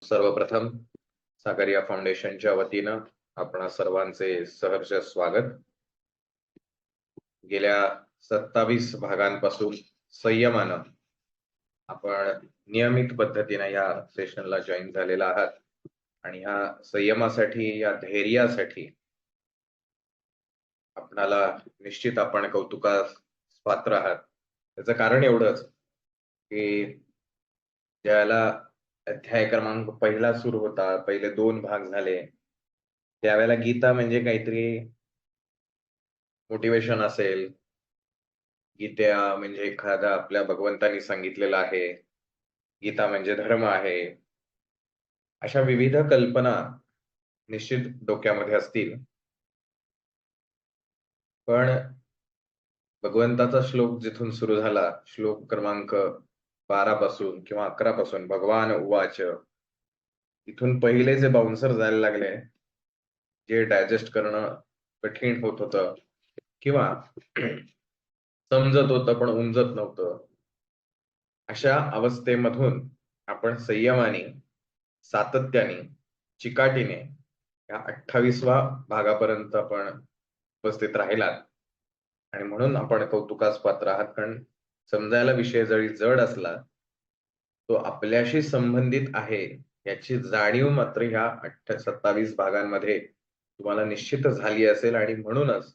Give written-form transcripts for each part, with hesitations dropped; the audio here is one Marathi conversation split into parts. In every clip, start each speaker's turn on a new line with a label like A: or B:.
A: सर्वप्रथम सागरिया फाउंडेशनच्या वतीनं आपणा सर्वांचे सहर्ष स्वागत. गेल्या 27 भागांपासून संयमानं आपण नियमित पद्धतीने या सेशनला जॉईन झालेला आहात आणि ह्या संयमासाठी, या धैर्यासाठी आपणाला निश्चित आपण कौतुकास पात्र आहात. त्याचं कारण एवढंच की ज्याला अध्याय क्रमांक पहिला सुरू होता, पहिले 2 भाग झाले, त्यावेळेला गीता म्हणजे काहीतरी मोटिवेशन असेल, गीता म्हणजे एखादा आपल्या भगवंतांनी सांगितलेलं आहे, गीता म्हणजे धर्म आहे, अशा विविध कल्पना निश्चित डोक्यामध्ये असतील. पण भगवंताचा श्लोक जिथून सुरू झाला, श्लोक क्रमांक 12 पासून किंवा 11 पासून, भगवान उवाच, इथून पहिले जे बाउन्सर जायला लागले, जे डायजेस्ट करणं कठीण होत होतं किंवा समजत होतं पण उमजत नव्हतं, अशा अवस्थेमधून आपण संयमाने, सातत्याने, चिकाटीने या 28व्या भागापर्यंत आपण उपस्थित राहिलात आणि म्हणून आपण कौतुकास पात्र आहात. कारण समजायला विषय जरी जड असला, तो आपल्याशी संबंधित आहे याची जाणीव मात्र ह्या 27 भागांमध्ये तुम्हाला निश्चित झाली असेल आणि म्हणूनच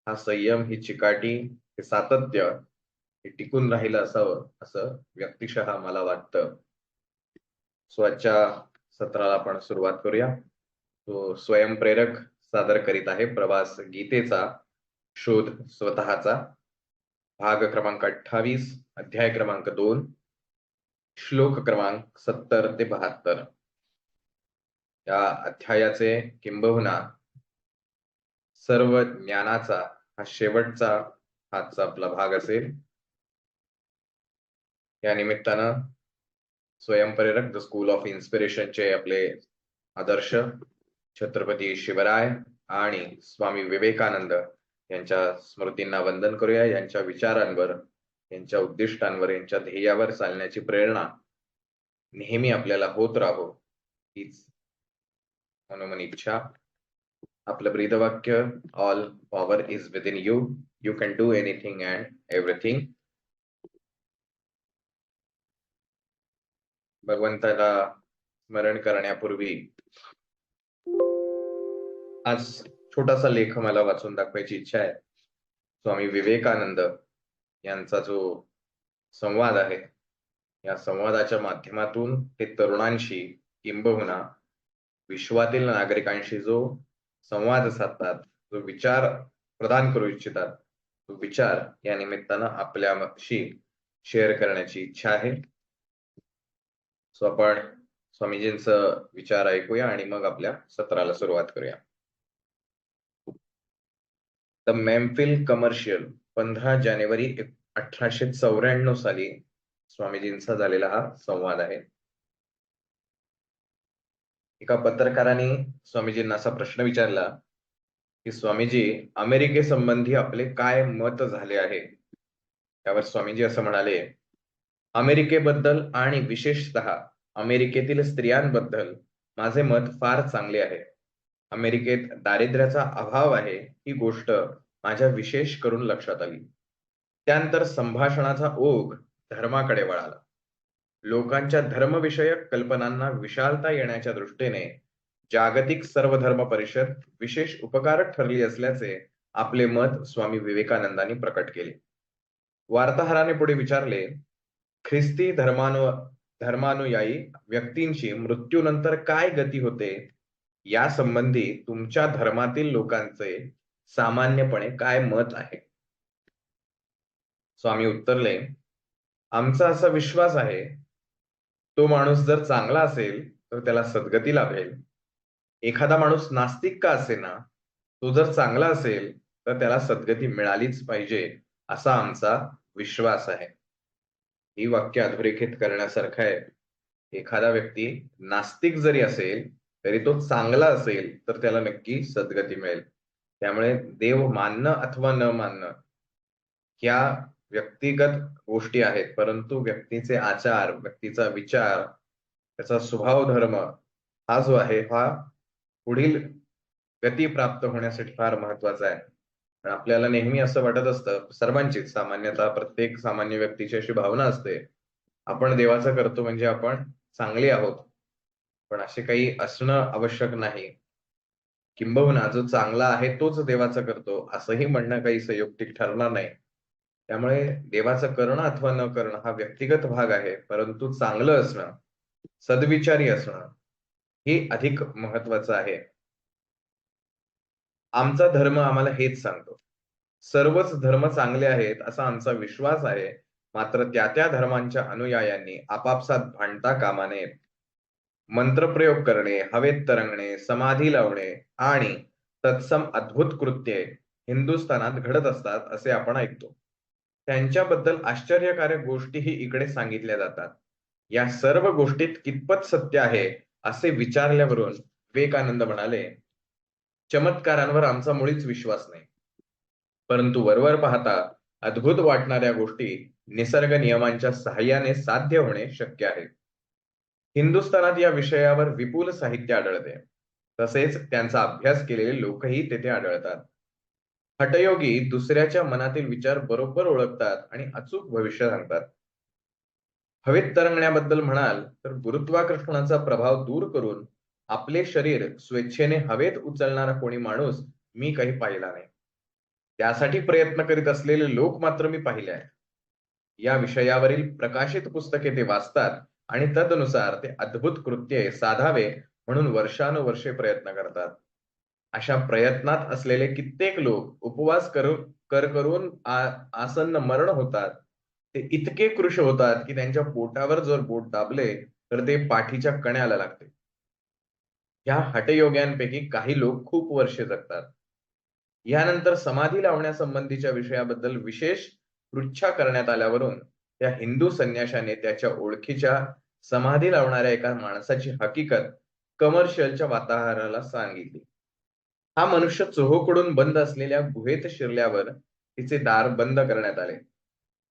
A: हा संयम, ही चिकाटी, हे सातत्य हे टिकून राहिलं असावं असं व्यक्तिशः मला वाटतं. आजच्या सत्राला आपण सुरुवात करूया. तो स्वयंप्रेरक सादर करीत आहे प्रवास गीतेचा शोध स्वतःचा, भाग क्रमांक 28, अध्याय क्रमांक 2, श्लोक क्रमांक 70 ते 72. या अध्यायाचे किंबहुना सर्व ज्ञानाचा हा शेवटचा आजचा आपला भाग असेल. या निमित्तानं स्वयंप्रेरक द स्कूल ऑफ इन्स्पिरेशनचे आपले आदर्श छत्रपती शिवराय आणि स्वामी विवेकानंद यांच्या स्मृतींना वंदन करूया. यांच्या विचारांवर, यांच्या उद्दिष्टांवर, यांच्या ध्येयावर चालण्याची प्रेरणा नेहमी आपल्याला होत राहो, हीच मनोमन इच्छा. आपलं ब्रीदवाक्य, all power is within you, you can do anything and everything. भगवंताला स्मरण करण्यापूर्वी आज छोटासा लेख मला वाचून दाखवायची इच्छा आहे. स्वामी विवेकानंद यांचा जो संवाद आहे, या संवादाच्या माध्यमातून ते तरुणांशी किंबहुना विश्वातील नागरिकांशी जो संवाद साधतात, जो विचार प्रदान करू इच्छितात, तो विचार या निमित्तानं आपल्याशी शेअर करण्याची इच्छा आहे. आपण स्वामीजींचं विचार ऐकूया आणि मग आपल्या सत्राला सुरुवात करूया. द मेमफिल कमर्शियल, 15 जानेवारी 1894 साली स्वामीजींचा झालेला हा संवाद आहे. एका पत्रकाराने स्वामीजींना असा प्रश्न विचारला की स्वामीजी, अमेरिकेसंबंधी आपले काय मत झाले आहे? त्यावर स्वामीजी असं म्हणाले, अमेरिकेबद्दल आणि विशेषतः अमेरिकेतील स्त्रियांबद्दल माझे मत फार चांगले आहे. अमेरिकेत दारिद्र्याचा अभाव आहे ही गोष्ट माझ्या विशेष करून लक्षात आली. त्यानंतर संभाषणाचा ओघ धर्माकडे वळाला. लोकांच्या धर्मविषयक कल्पनांना विशालता येण्याच्या दृष्टीने जागतिक सर्वधर्म परिषद विशेष उपकारक ठरली असल्याचे आपले मत स्वामी विवेकानंदांनी प्रकट केले. वार्ताहराने पुढे विचारले, ख्रिस्ती धर्मानुयायी व्यक्तींची मृत्यूनंतर काय गती होते या संबंधी तुमच्या धर्मातील लोकांचे सामान्यपणे काय मत आहे? स्वामी उत्तरले, आमचा असा विश्वास आहे, तो माणूस जर चांगला असेल तर त्याला सद्गती लाभेल. एखादा माणूस नास्तिक का असेना, तो जर चांगला असेल तर त्याला सद्गती मिळालीच पाहिजे, असा आमचा विश्वास आहे. ही वाक्य अधोरेखित करण्यासारखं आहे. एखादा व्यक्ती नास्तिक जरी असेल तरी तो चांगला असेल तर त्याला नक्की सद्गती मिळेल. त्यामुळे देव मानणं अथवा न मानणं ह्या व्यक्तिगत गोष्टी आहेत, परंतु व्यक्तीचे आचार, व्यक्तीचा विचार त्याचा स्वभाव धर्म हा जो आहे हा पुढील गती प्राप्त होण्यासाठी फार महत्वाचा आहे. पण आपल्याला नेहमी असं वाटत असतं, सर्वांचीच सामान्यतः प्रत्येक सामान्य व्यक्तीची अशी भावना असते, आपण देवाचं करतो म्हणजे आपण चांगले आहोत. पण असे काही असणं आवश्यक नाही. किंबहुना जो चांगला आहे तोच देवाचं करतो असंही म्हणणं काही संयुक्तिक ठरणार नाही. त्यामुळे देवाचं करणं अथवा न करणं हा व्यक्तिगत भाग आहे, परंतु चांगलं असणं, सद्विचारी असणं हे अधिक महत्वाचं आहे. आमचा धर्म आम्हाला हेच सांगतो. सर्वच धर्म चांगले आहेत असा आमचा विश्वास आहे. मात्र त्या त्या धर्मांच्या अनुयायांनी आपापसात भांडता कामा नये. मंत्रप्रयोग करणे, हवेत तरंगणे, समाधी लावणे आणि तत्सम अद्भुत कृत्ये हिंदुस्थानात घडत असतात असे आपण ऐकतो. त्यांच्याबद्दल आश्चर्यकारक गोष्टीही इकडे सांगितल्या जातात. या सर्व गोष्टीत कितपत सत्य आहे असे विचारल्यावरून विवेकानंद म्हणाले, चमत्कारांवर आमचा मुळीच विश्वास नाही. परंतु वरवर पाहता अद्भुत वाटणाऱ्या गोष्टी निसर्ग नियमांच्या सहाय्याने साध्य होणे शक्य आहे. हिंदुस्थानात या विषयावर विपुल साहित्य आढळते. तसेच त्यांचा अभ्यास केलेले लोकही तेथे आढळतात. हठयोगी दुसऱ्याच्या मनातील विचार बरोबर ओळखतात आणि अचूक भविष्य सांगतात. हवेत तरंगण्याबद्दल म्हणाल तर गुरुत्वाकर्षणाचा प्रभाव दूर करून आपले शरीर स्वेच्छेने हवेत उचलणारा कोणी माणूस मी काही पाहिला नाही. त्यासाठी प्रयत्न करीत असलेले लोक मात्र मी पाहिले आहेत. या विषयावरील प्रकाशित पुस्तके ते वाचतात आणि तदनुसार ते अद्भुत कृत्ये साधावे म्हणून वर्षानुवर्षे प्रयत्न करतात. अशा प्रयत्नात असलेले कित्येक लोक उपवास करून आसन्न मरण होतात. ते इतके कृश होतात की त्यांच्या पोटावर जर बोट दाबले तर ते पाठीच्या कण्याला लागते. या हठयोग्यांपैकी काही लोक खूप वर्षे जगतात. यानंतर समाधी लावण्यासंबंधीच्या विषयाबद्दल विशेष पृच्छा करण्यात आल्यावरून त्या हिंदू संन्याशाने त्याच्या ओळखीच्या समाधी लावणाऱ्या एका माणसाची हकीकत कमर्शियलच्या वार्ताहराला सांगितली. हा मनुष्य चोहोकडून बंद असलेल्या गुहेत शिरल्यावर तिचे दार बंद करण्यात आले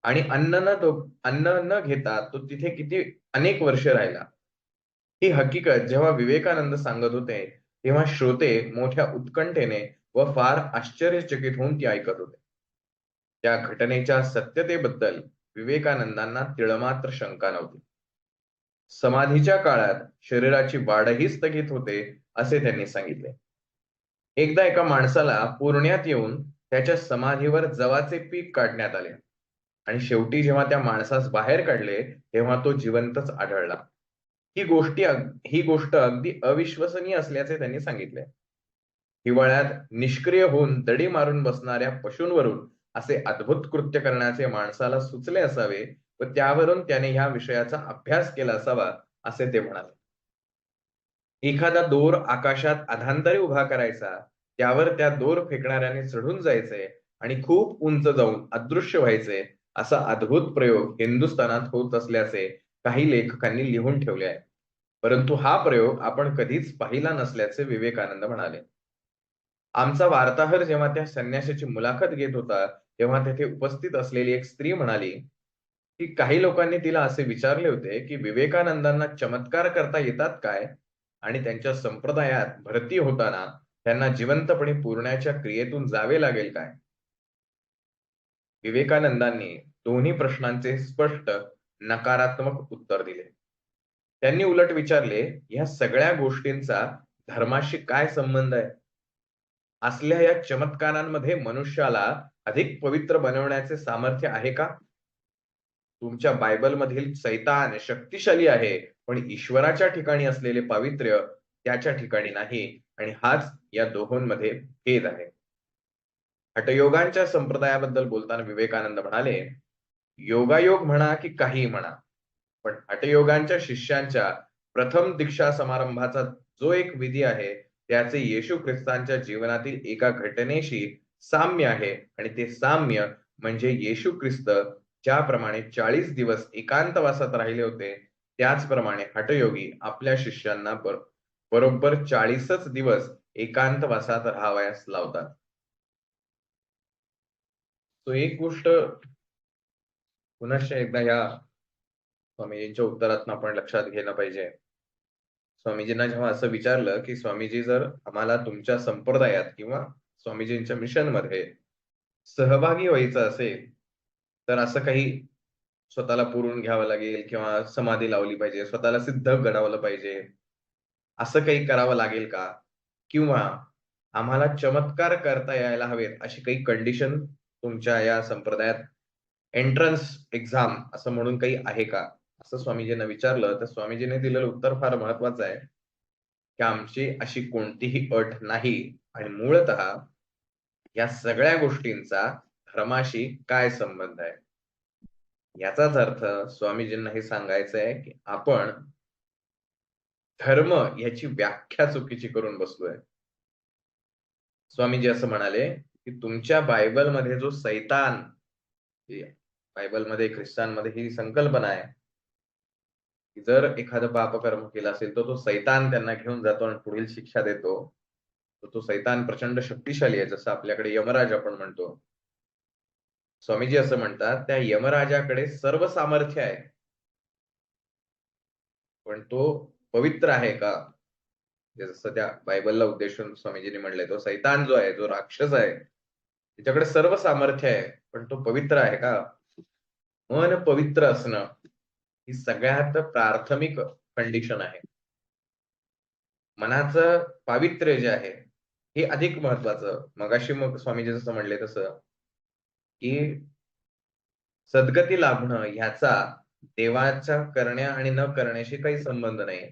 A: आणि अन्न न घेता तो तिथे किती अनेक वर्षे राहिला. ही हकीकत जेव्हा विवेकानंद सांगत होते तेव्हा श्रोते मोठ्या उत्कंठेने व फार आश्चर्यचकित होऊन ती ऐकत होते. त्या घटनेच्या सत्यतेबद्दल विवेकानंदांना तिळमात्र शंका नव्हती. समाधीच्या काळात शरीराची वाढही स्थगित होते असे त्यांनी सांगितले. एकदा एका माणसाला पुरण्यात येऊन त्याच्या समाधीवर जवाचे पीक काढण्यात आले आणि शेवटी जेव्हा त्या माणसास बाहेर काढले तेव्हा तो जिवंतच आढळला. ही गोष्ट अगदी अविश्वसनीय असल्याचे त्यांनी सांगितले. हिवाळ्यात निष्क्रिय होऊन दडी मारून बसणाऱ्या पशूंवरून असे अद्भुत कृत्य करण्याचे माणसाला सुचले असावे व त्यावरून त्याने ह्या विषयाचा अभ्यास केला असावा असे ते म्हणाले. एखादा दोर आकाशात अधांतरी उभा करायचा, त्यावर त्या दोर फेकणाऱ्याने चढून जायचे आणि खूप उंच जाऊन अदृश्य व्हायचे असा अद्भुत प्रयोग हिंदुस्थानात होत असल्याचे काही लेखकांनी लिहून ठेवले आहे. परंतु हा प्रयोग आपण कधीच पाहिला नसल्याचे विवेकानंद म्हणाले. आमचा वार्ताहर जेव्हा त्या संन्याशाची मुलाखत घेत होता तेव्हा तेथे उपस्थित असलेली एक स्त्री म्हणाली की काही लोकांनी तिला असे विचारले होते की विवेकानंदांना चमत्कार करता येतात काय आणि त्यांच्या संप्रदायात भरती होताना त्यांना जिवंतपणे पुरण्याच्या क्रियेतून जावे लागेल काय. विवेकानंदांनी दोन्ही प्रश्नांचे स्पष्ट नकारात्मक उत्तर दिले. त्यांनी उलट विचारले, या सगळ्या गोष्टींचा धर्माशी काय संबंध आहे? असल्या या चमत्कारांमध्ये मनुष्याला अधिक पवित्र बनवण्याचे सामर्थ्य आहे का? तुमच्या बायबलमधील सैतान शक्तिशाली आहे, पण ईश्वराच्या ठिकाणी असलेले पावित्र्य त्याच्या ठिकाणी नाही आणि हाच या दोहोंमध्ये भेद आहे. हठयोगांच्या संप्रदायाबद्दल बोलताना विवेकानंद म्हणाले, योगायोग म्हणा की काही म्हणा, पण हठयोगांच्या शिष्यांच्या प्रथम दीक्षा समारंभाचा जो एक विधी आहे त्याचे येशू ख्रिस्तांच्या जीवनातील एका घटनेशी साम्य आहे आणि ते साम्य म्हणजे येशू ख्रिस्त ज्याप्रमाणे 40 दिवस एकांतवासात राहिले होते त्याचप्रमाणे हठयोगी आपल्या शिष्यांना बरोबर 40च दिवस एकांतवासात राहावयास लावतात. तो एक गोष्ट पुनश्च एकदा या स्वामीजींच्या उत्तरातून आपण लक्षात घेणं पाहिजे स्वामीजींना जेव्हा असं विचारलं, की स्वामीजी जर आम्हाला तुमच्या संप्रदायात किंवा स्वामीजींच्या मिशनमध्ये सहभागी व्हायचं असेल, तर असं काही स्वतःला पुरून घ्यावं लागेल किंवा समाधी लावली पाहिजे, स्वतःला सिद्ध घडवलं पाहिजे, असं काही करावं लागेल का? किंवा आम्हाला चमत्कार करता यायला हवेत, अशी काही कंडिशन तुमच्या या संप्रदायात एंट्रन्स एक्झाम असं म्हणून काही आहे का? असं स्वामीजींना विचारलं, तर स्वामीजींनी दिलेलं उत्तर फार महत्वाचं आहे, की आमची अशी कोणतीही अट नाही आणि मूळतः या सगळ्या गोष्टींचा धर्माशी काय संबंध आहे? याचाच अर्थ स्वामीजींना हे सांगायचं आहे, की आपण धर्म ह्याची व्याख्या चुकीची करून बसलोय. स्वामीजी असं म्हणाले, की तुमच्या बायबलमध्ये जो सैतान, जी बायबलमध्ये, ख्रिस्तानमध्ये ही संकल्पना आहे, की जर एखादं पापकर्म केलं असेल, तर तो सैतान त्यांना घेऊन जातो आणि पुढील शिक्षा देतो. तर तो सैतान प्रचंड शक्तिशाली आहे, जसं आपल्याकडे यमराज आपण म्हणतो. स्वामीजी असं म्हणतात, त्या यमराजाकडे सर्व सामर्थ्य आहे, पण तो पवित्र आहे का? जसं त्या बायबलला उद्देशून स्वामीजींनी म्हणलंय, तो सैतान जो आहे, जो राक्षस आहे, त्याच्याकडे सर्व सामर्थ्य आहे, पण तो पवित्र आहे का? मन पवित्र असणं ही सगळ्यात प्राथमिक कंडिशन आहे. मनाचं पावित्र्य जे आहे, हे अधिक महत्वाचं. मगाशी मग स्वामीजी जसं म्हणले तसं, की सद्गती लाभणं ह्याचा देवाच्या करण्या आणि न करण्याशी काही संबंध नाही.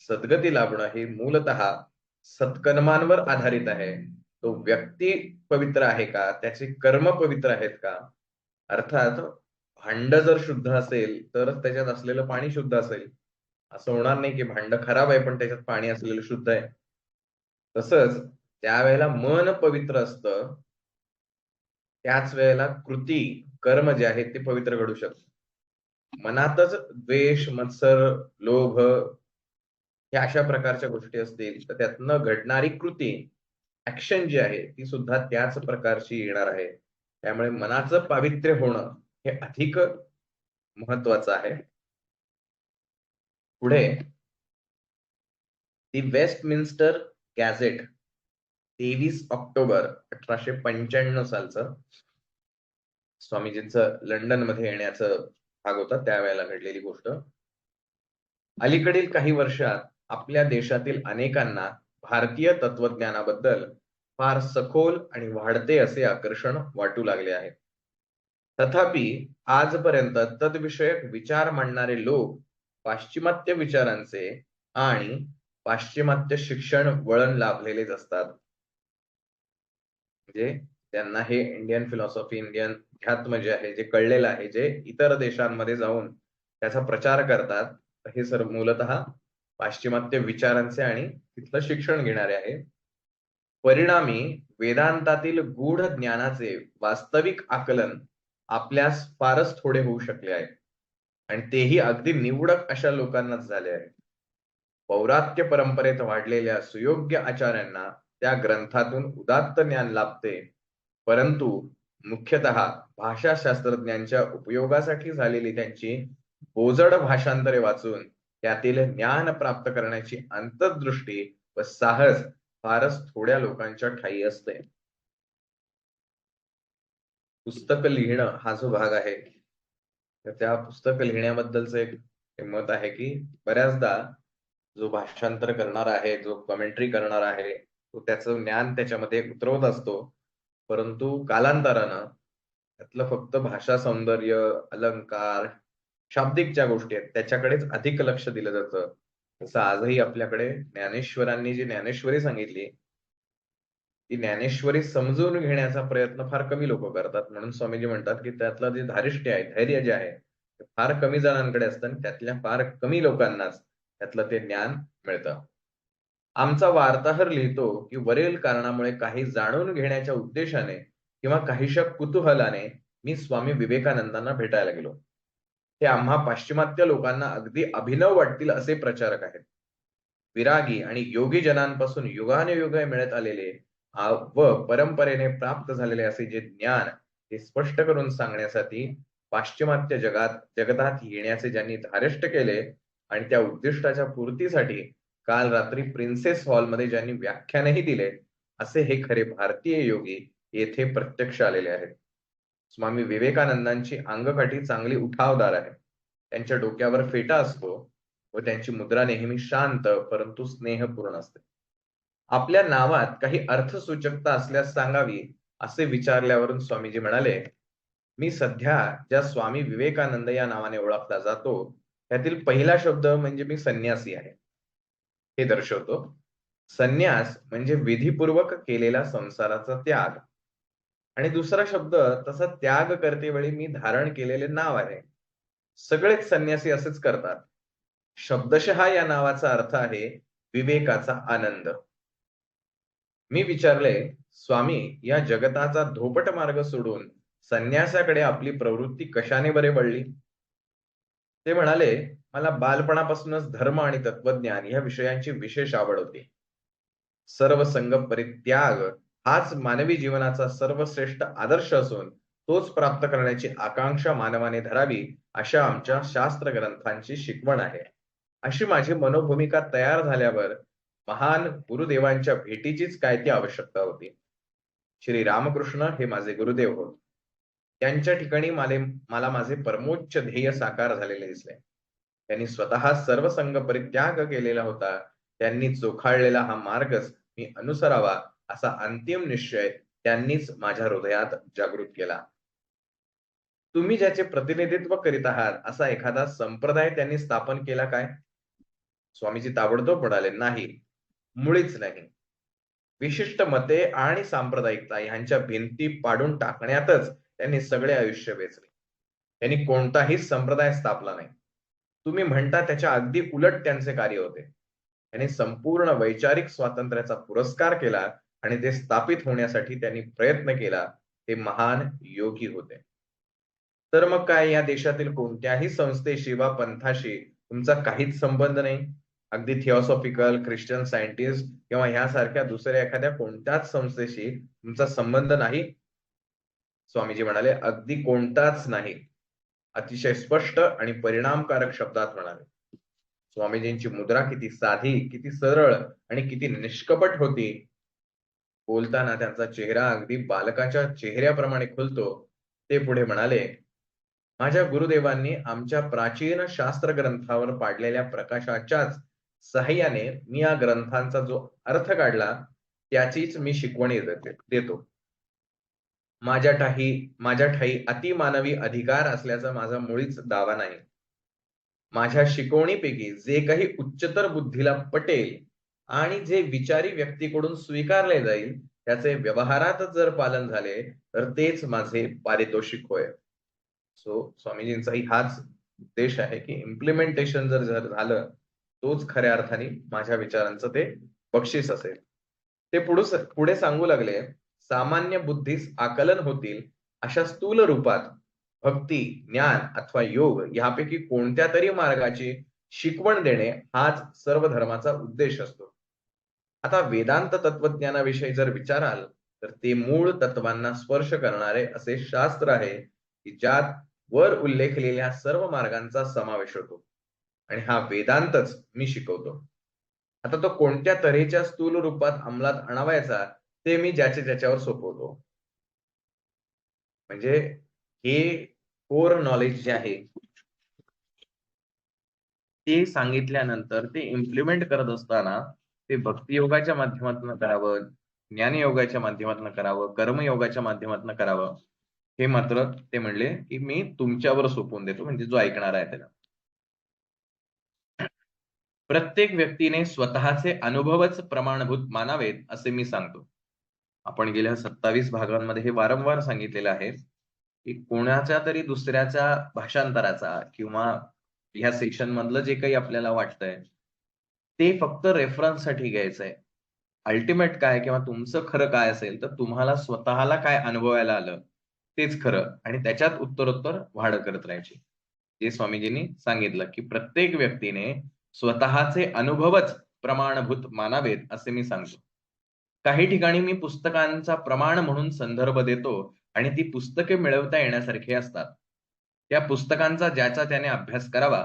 A: सद्गती लाभणं हे मूलतः सत्कर्मांवर आधारित आहे. तो व्यक्ती पवित्र आहे का? त्याचे कर्म पवित्र आहेत का? अर्थात भांड जर शुद्ध असेल, तरच त्याच्यात असलेलं पाणी शुद्ध असेल. असं होणार नाही, की भांड खराब आहे, पण त्याच्यात पाणी असलेलं शुद्ध आहे. तसंच त्यावेळेला मन पवित्र असतं, त्याच वेळेला कृती, कर्म जे आहेत ते पवित्र घडू शकतात. मनातच द्वेष, मत्सर, लोभ ह्या अशा प्रकारच्या गोष्टी असतील, तर त्यातनं घडणारी कृती, ॲक्शन जी आहे, ती सुद्धा त्याच प्रकारची येणार आहे. त्यामुळे मनाचं पावित्र्य होणं हे अधिक महत्वाचं आहे. पुढे दी वेस्टमिन्स्टर गॅझेट 23 ऑक्टोबर 1895 सालचं, स्वामीजींचं लंडनमध्ये येण्याचा भाग होता, त्यावेळेला घडलेली गोष्ट. अलीकडील काही वर्षात आपल्या देशातील अनेकांना भारतीय तत्वज्ञानाबद्दल फार सखोल आणि वाढते असे आकर्षण वाटू लागले आहे. तथापि आजपर्यंत तद्विषयक विचार मांडणारे लोक पाश्चिमात्य विचारांचे आणि पाश्चिमात्य शिक्षण वळण लाभलेलेच असतात. म्हणजे त्यांना हे इंडियन फिलॉसॉफी, इंडियन अध्यात्म जे आहे, जे कळलेलं आहे, जे इतर देशांमध्ये जाऊन त्याचा प्रचार करतात, हे सर्व मूलतः पाश्चिमात्य विचारांचे आणि तिथलं शिक्षण घेणारे आहे. परिणामी वेदांतातील गूढ ज्ञानाचे वास्तविक आकलन आपल्यास फारच थोडे होऊ शकले आहे आणि तेही अगदी निवडक अशा लोकांनाच झाले आहे. पौरात्य परंपरेत वाढलेल्या सुयोग्य आचार्यांना त्या ग्रंथातून उदात्त ज्ञान लाभते, परंतु मुख्यतः भाषाशास्त्रज्ञांच्या उपयोगासाठी झालेली त्यांची बोजड भाषांतरे वाचून त्यातील ज्ञान प्राप्त करण्याची अंतर्दृष्टी व साहस फारच थोड्या लोकांच्या ठायी असते. पुस्तक लिहिणं हा जो भाग आहे, तर त्या पुस्तक लिहिण्याबद्दलचं एक मत आहे, की बऱ्याचदा जो भाषांतर करणार आहे, जो कमेंट्री करणार आहे, तो त्याचं ज्ञान त्याच्यामध्ये उतरवत असतो. परंतु कालांतरानं त्यातलं फक्त भाषा सौंदर्य, अलंकार, शाब्दिक ज्या गोष्टी आहेत त्याच्याकडेच अधिक लक्ष दिलं जातं. तसं आजही आपल्याकडे ज्ञानेश्वरांनी जी ज्ञानेश्वरी सांगितली, ती ज्ञानेश्वरी समजून घेण्याचा प्रयत्न फार कमी लोक करतात. म्हणून स्वामीजी म्हणतात, की त्यातलं जे धारिष्ट्य आहे, धैर्य जे आहे, ते फार कमी जणांकडे असतं आणि त्यातल्या फार कमी लोकांनाच त्यातलं ते ज्ञान मिळतं. आमचा वार्ताहर लिहितो, की वरील कारणामुळे काही जाणून घेण्याच्या उद्देशाने किंवा काहीशा कुतूहलाने मी स्वामी विवेकानंदांना भेटायला गेलो. ते आम्हा पाश्चिमात्य लोकांना अगदी अभिनव वाटतील असे प्रचारक आहेत. विरागी आणि योगी जनांपासून युगानुयुगे मिळत आलेले व परंपरेने प्राप्त झालेले असे जे ज्ञान हे स्पष्ट करून सांगण्यासाठी पाश्चिमात्य जगतात येण्याचे ज्यांनी धारिष्ट केले आणि त्या उद्दिष्टाच्या पूर्तीसाठी काल रात्री प्रिन्सेस हॉलमध्ये ज्यांनी व्याख्यानही दिले, असे हे खरे भारतीय योगी येथे प्रत्यक्ष आलेले आहेत. स्वामी विवेकानंदांची अंगकाठी चांगली उठावदार आहे. त्यांच्या डोक्यावर फेटा असतो व त्यांची मुद्रा नेहमी शांत परंतु स्नेहपूर्ण असते. आपल्या नावात काही अर्थसूचकता असल्यास सांगावी, असे विचारल्यावरून स्वामीजी म्हणाले, मी सध्या ज्या स्वामी विवेकानंद या नावाने ओळखला जातो, त्यातील पहिला शब्द म्हणजे मी संन्यासी आहे, हे दर्शवतो. संन्यास म्हणजे विधीपूर्वक केलेला संसाराचा त्याग. आणि दुसरा शब्द तसा त्याग करतेवेळी मी धारण केलेले नाव आहे. सगळेच संन्यासी असेच करतात. शब्दशः या नावाचा अर्थ आहे विवेकाचा आनंद. मी विचारले, स्वामी, या जगताचा धोपट मार्ग सोडून संन्यासाकडे आपली प्रवृत्ती कशाने बरे वळली? ते म्हणाले, मला बालपणापासूनच धर्म आणि तत्वज्ञान या विषयांची विशेष आवड होती. सर्व संग परित्याग हाच मानवी जीवनाचा सर्वश्रेष्ठ आदर्श असून तोच प्राप्त करण्याची आकांक्षा मानवाने धरावी, अशा आमच्या शास्त्र ग्रंथांची शिकवण आहे. अशी माझी मनोभूमिका तयार झाल्यावर महान गुरुदेवांच्या भेटीचीच काय ती आवश्यकता होती. श्री रामकृष्ण हे माझे गुरुदेव होत. त्यांच्या ठिकाणी मला माझे परमोच्च ध्येय साकार झालेले दिसले. त्यांनी स्वतः सर्व संग परित्याग केलेला होता. त्यांनी चोखाळलेला हा मार्गच मी अनुसरावा, असा अंतिम निश्चय त्यांनीच माझ्या हृदयात जागृत केला. तुम्ही ज्याचे प्रतिनिधित्व करीत आहात, असा एखादा संप्रदाय त्यांनी स्थापन केला काय? स्वामीजी ताबडतोब म्हणाले, नाही, मुळीच नाही. विशिष्ट मते आणि सांप्रदायिकता यांच्या भिंती पाडून टाकण्यातच त्यांनी सगळे आयुष्य वेचले. त्यांनी कोणताही संप्रदाय स्थापला नाही. तुम्ही म्हणता त्याच्या अगदी उलट त्यांचे कार्य होते. त्यांनी संपूर्ण वैचारिक स्वातंत्र्याचा पुरस्कार केला आणि ते स्थापित होण्यासाठी त्यांनी प्रयत्न केला. ते महान योगी होते. तर मग काय, या देशातील कोणत्याही संस्थेशी वा पंथाशी तुमचा काहीच संबंध नाही? अगदी थिओसॉफिकल, ख्रिश्चन सायंटिस्ट किंवा ह्यासारख्या दुसऱ्या एखाद्या कोणत्याच संस्थेशी तुमचा संबंध नाही? स्वामीजी म्हणाले, अगदी कोणताच नाही. अतिशय स्पष्ट आणि परिणामकारक शब्दात म्हणाले. स्वामीजींची मुद्रा किती साधी, किती सरळ आणि किती निष्कपट होती. बोलताना त्यांचा चेहरा अगदी बालकाच्या चेहऱ्याप्रमाणे खुलतो. ते पुढे म्हणाले, माझ्या गुरुदेवांनी आमच्या प्राचीन शास्त्र ग्रंथावर पाडलेल्या प्रकाशाच्याच सहाय्याने मी या ग्रंथांचा जो अर्थ काढला, त्याचीच मी शिकवणी देतो. माझ्या ठायी अतिमानवी अधिकार असल्याचा माझा मुळीच दावा नाही. माझ्या शिकवणीपैकी जे काही उच्चतर बुद्धीला पटेल आणि जे विचारी व्यक्तीकडून स्वीकारले जाईल, त्याचे व्यवहारात जर पालन झाले तर तेच माझे पारितोषिक होय. स्वामीजींचाही हाच उद्देश आहे की इम्प्लिमेंटेशन जर झालं, तोच खऱ्या अर्थाने माझ्या विचारांचं ते बक्षीस असेल. ते पुढे सांगू लागले, सामान्य बुद्धीस आकलन होतील अशा स्थूल रूपात भक्ती, ज्ञान अथवा योग यापैकी कोणत्या तरी मार्गाची शिकवण देणे हाच सर्व धर्माचा उद्देश असतो. आता वेदांत तत्वज्ञानाविषयी जर विचाराल तर ते मूळ तत्वांना स्पर्श करणारे असे शास्त्र आहे की ज्यात वर उल्लेखलेल्या सर्व मार्गांचा समावेश होतो. आणि हा वेदांतच मी शिकवतो. आता तो कोणत्या तऱ्हेच्या स्थूल रूपात अंमलात आणावायचा ते मी ज्याच्यावर सोपवतो. म्हणजे हे कोर नॉलेज जे आहे ते सांगितल्यानंतर ते इम्प्लिमेंट करत असताना ते भक्तियोगाच्या माध्यमातून करावं, ज्ञानयोगाच्या माध्यमातून करावं, कर्मयोगाच्या माध्यमातून करावं, हे मात्र ते म्हणले की मी तुमच्यावर सोपवून देतो, म्हणजे जो ऐकणार आहे त्याला. प्रत्येक व्यक्तीने स्वतःचे अनुभवच प्रमाणभूत मानावेत असे मी सांगतो. आपण गेल्या 27 भागांमध्ये हे वारंवार सांगितलेलं आहे की कोणाच्या तरी दुसऱ्याच्या भाषांतराचा किंवा ह्या सेक्शन मधलं जे काही आपल्याला वाटतंय ते फक्त रेफरन्ससाठी घ्यायचंय. अल्टिमेट काय किंवा तुमचं खरं काय असेल तर तुम्हाला स्वतःला काय अनुभवायला आलं तेच खरं, आणि त्याच्यात उत्तरोत्तर वाढ करत राहायची. जे स्वामीजींनी सांगितलं की प्रत्येक व्यक्तीने स्वतःचे अनुभवच प्रमाणभूत मानावेत असे मी सांगतो. काही ठिकाणी मी पुस्तकांचा प्रमाण म्हणून संदर्भ देतो आणि ती पुस्तके मिळवता येण्यासारखी असतात. त्या पुस्तकांचा ज्याचा त्याने अभ्यास करावा.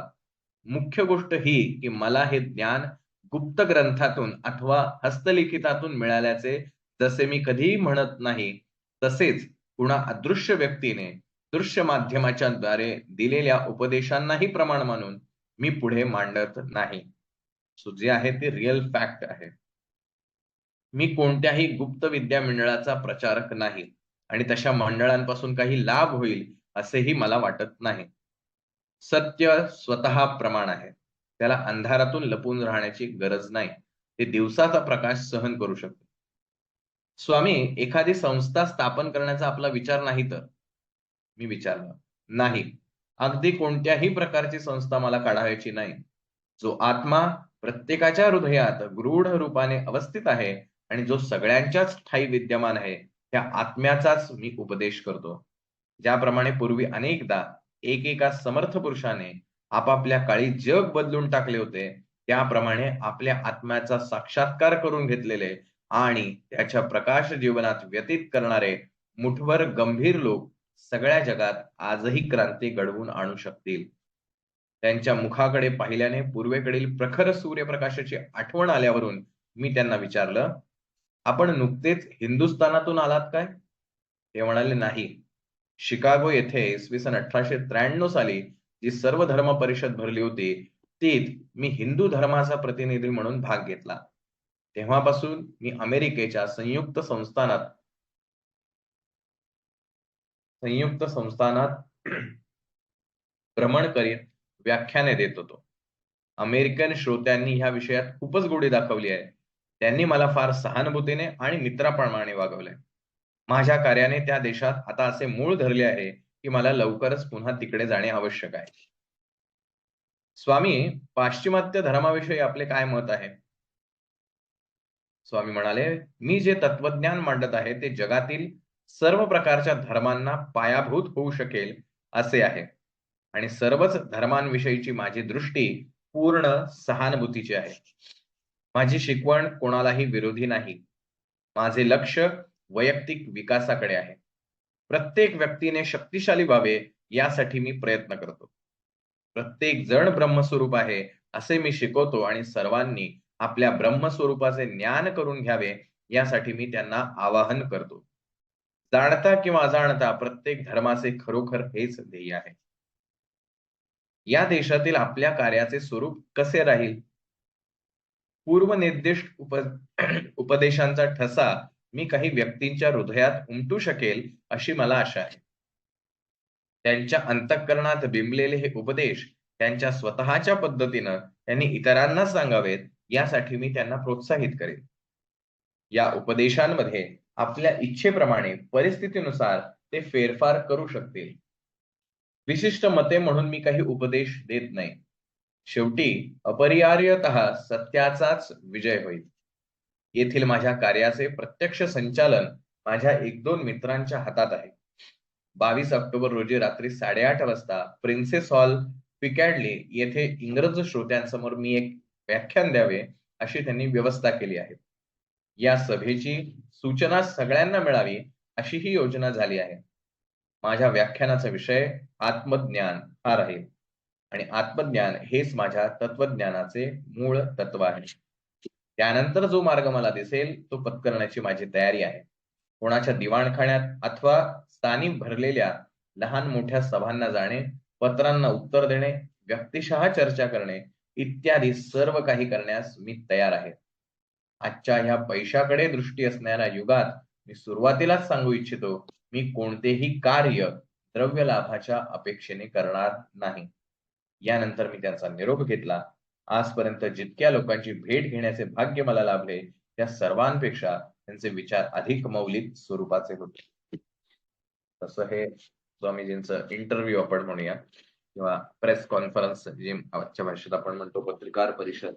A: मुख्य गोष्ट ही की मला हे ज्ञान गुप्त ग्रंथातून अथवा हस्तलिखितातून मिळाल्याचे जसे मी कधीही म्हणत नाही, तसेच कुणा अदृश्य व्यक्तीने दृश्य माध्यमाच्या द्वारे दिलेल्या उपदेशांनाही प्रमाण मानून मी पुढे मांडत नाही. सो जे आहे ते रिअल फॅक्ट आहे. मी कोणत्याही गुप्त विद्या मंडळाचा प्रचारक नाही आणि तशा मंडळांपासून काही लाभ होईल असेही मला वाटत नाही. सत्य स्वतः प्रमाण आहे. त्याला अंधारातून लपून राहण्याची गरज नाही. ते दिवसाचा प्रकाश सहन करू शकते. स्वामी, एखादी संस्था स्थापन करण्याचा आपला विचार नाही तर? मी विचारलं. नाही. अगदी कोणत्याही प्रकारची संस्था मला काढायची नाही. जो आत्मा प्रत्येकाच्या हृदयात गूढ रूपाने अवस्थित आहे आणि जो सगळ्यांच्याच ठायी विद्यमान आहे, त्या आत्म्याचाच मी उपदेश करतो. ज्याप्रमाणे पूर्वी अनेकदा एकेका समर्थ पुरुषाने आपापल्या काळी जग बदलून टाकले होते, त्याप्रमाणे आपल्या आत्म्याचा साक्षात्कार करून घेतलेले आणि त्याच्या प्रकाश जीवनात व्यतीत करणारे मुठभर गंभीर लोक सगळ्या जगात आजही क्रांती घडवून आणू शकतील. त्यांच्या मुखाकडे पाहिल्याने पूर्वेकडील प्रखर सूर्यप्रकाशाची आठवण आल्यावरून मी त्यांना विचारलं, आपण नुकतेच हिंदुस्थानातून आलात काय? ते म्हणाले, नाही. शिकागो येथे इसवी सन 1893 साली जी सर्व धर्म परिषद भरली होती, तीत मी हिंदू धर्माचा प्रतिनिधी म्हणून भाग घेतला. तेव्हापासून मी अमेरिकेच्या संयुक्त संस्थानात भ्रमण करीत व्याख्याने देत होतो. अमेरिकन श्रोत्यांनी ह्या विषयात खूपच गोडी दाखवली आहे. त्यांनी मला फार सहानुभूतीने आणि मित्राप्रमाणे वागवले. माझ्या कार्याने त्या देशात आता असे मूळ धरले आहे की मला लवकरच पुन्हा तिकडे जाणे आवश्यक आहे. स्वामी, पाश्चिमात्य धर्माविषयी आपले काय मत आहे? स्वामी म्हणाले, मी जे तत्वज्ञान मांडत आहे ते जगातील सर्व प्रकारच्या धर्मांना पायाभूत होऊ शकेल असे आहे आणि सर्वच धर्मांविषयीची माझी दृष्टी पूर्ण सहानुभूतीची आहे. माझी शिकवण कोणालाही विरोधी नाही. माझे लक्ष वैयक्तिक विकासाकडे आहे. प्रत्येक व्यक्तीने शक्तिशाली व्हावे यासाठी मी प्रयत्न करतो. प्रत्येक जण ब्रह्मस्वरूप आहे असे मी शिकवतो आणि सर्वांनी आपल्या ब्रह्मस्वरूपाचे ज्ञान करून घ्यावे यासाठी मी त्यांना आवाहन करतो. जाणता किंवा अजाणता प्रत्येक धर्माचे खरोखर हेच ध्येय आहे. या देशातील आपल्या कार्याचे स्वरूप कसे राहील? पूर्वनिर्दिष्ट उपदेशांचा ठसा मी काही व्यक्तींच्या हृदयात उमटू शकेल अशी मला आशा आहे. त्यांच्या अंतःकरणात बिंबलेले हे उपदेश त्यांच्या स्वतःच्या पद्धतीनं त्यांनी इतरांना सांगावेत यासाठी मी त्यांना प्रोत्साहित करेन. या उपदेशांमध्ये आपल्या इच्छेप्रमाणे परिस्थितीनुसार ते फेरफार करू शकतील. विशिष्ट मते म्हणून मी काही उपदेश देत नाही. शेवटी अपरिहार्यतः सत्याचाच विजय होईल. येथील माझ्या कार्याचे प्रत्यक्ष संचालन माझ्या 1-2 मित्रांच्या हातात आहे. 22 ऑक्टोबर रोजी रात्री 8:30 वाजता प्रिन्सेस हॉल, पिकॅडली येथे इंग्रज श्रोत्यांसमोर मी एक व्याख्यान द्यावे अशी त्यांनी व्यवस्था केली आहे. या सभेची सूचना सगळ्यांना मिळावी अशी ही योजना झाली आहे. माझ्या व्याख्यानाचा विषय आत्मज्ञान हा राहील आणि आत्मज्ञान हेच माझ्या तत्वज्ञानाचे मूळ तत्व आहे. त्यानंतर जो मार्ग मला दिसेल तो पत्करण्याची माझी तयारी आहे. कोणाच्या दिवाणखान्यात अथवा स्थानी भरलेल्या लहान मोठ्या सभांना जाणे, पत्रांना उत्तर देणे, व्यक्तिशः चर्चा करणे इत्यादी सर्व काही करण्यास मी तयार आहे. आजच्या ह्या पैशाकडे दृष्टी असणाऱ्या युगात मी सुरुवातीलाच सांगू इच्छितो, मी कोणतेही कार्य द्रव्य लाभाच्या अपेक्षेने करणार नाही. यानंतर मी त्यांचा निरोप घेतला. आजपर्यंत जितक्या लोकांची भेट घेण्याचे भाग्य मला लाभले त्या सर्वांपेक्षा त्यांचे विचार अधिक मौलिक स्वरूपाचे होते. तसं हे स्वामीजींचं इंटरव्ह्यू आपण म्हणूया किंवा प्रेस कॉन्फरन्स जी आजच्या भाषेत आपण म्हणतो, पत्रकार परिषद.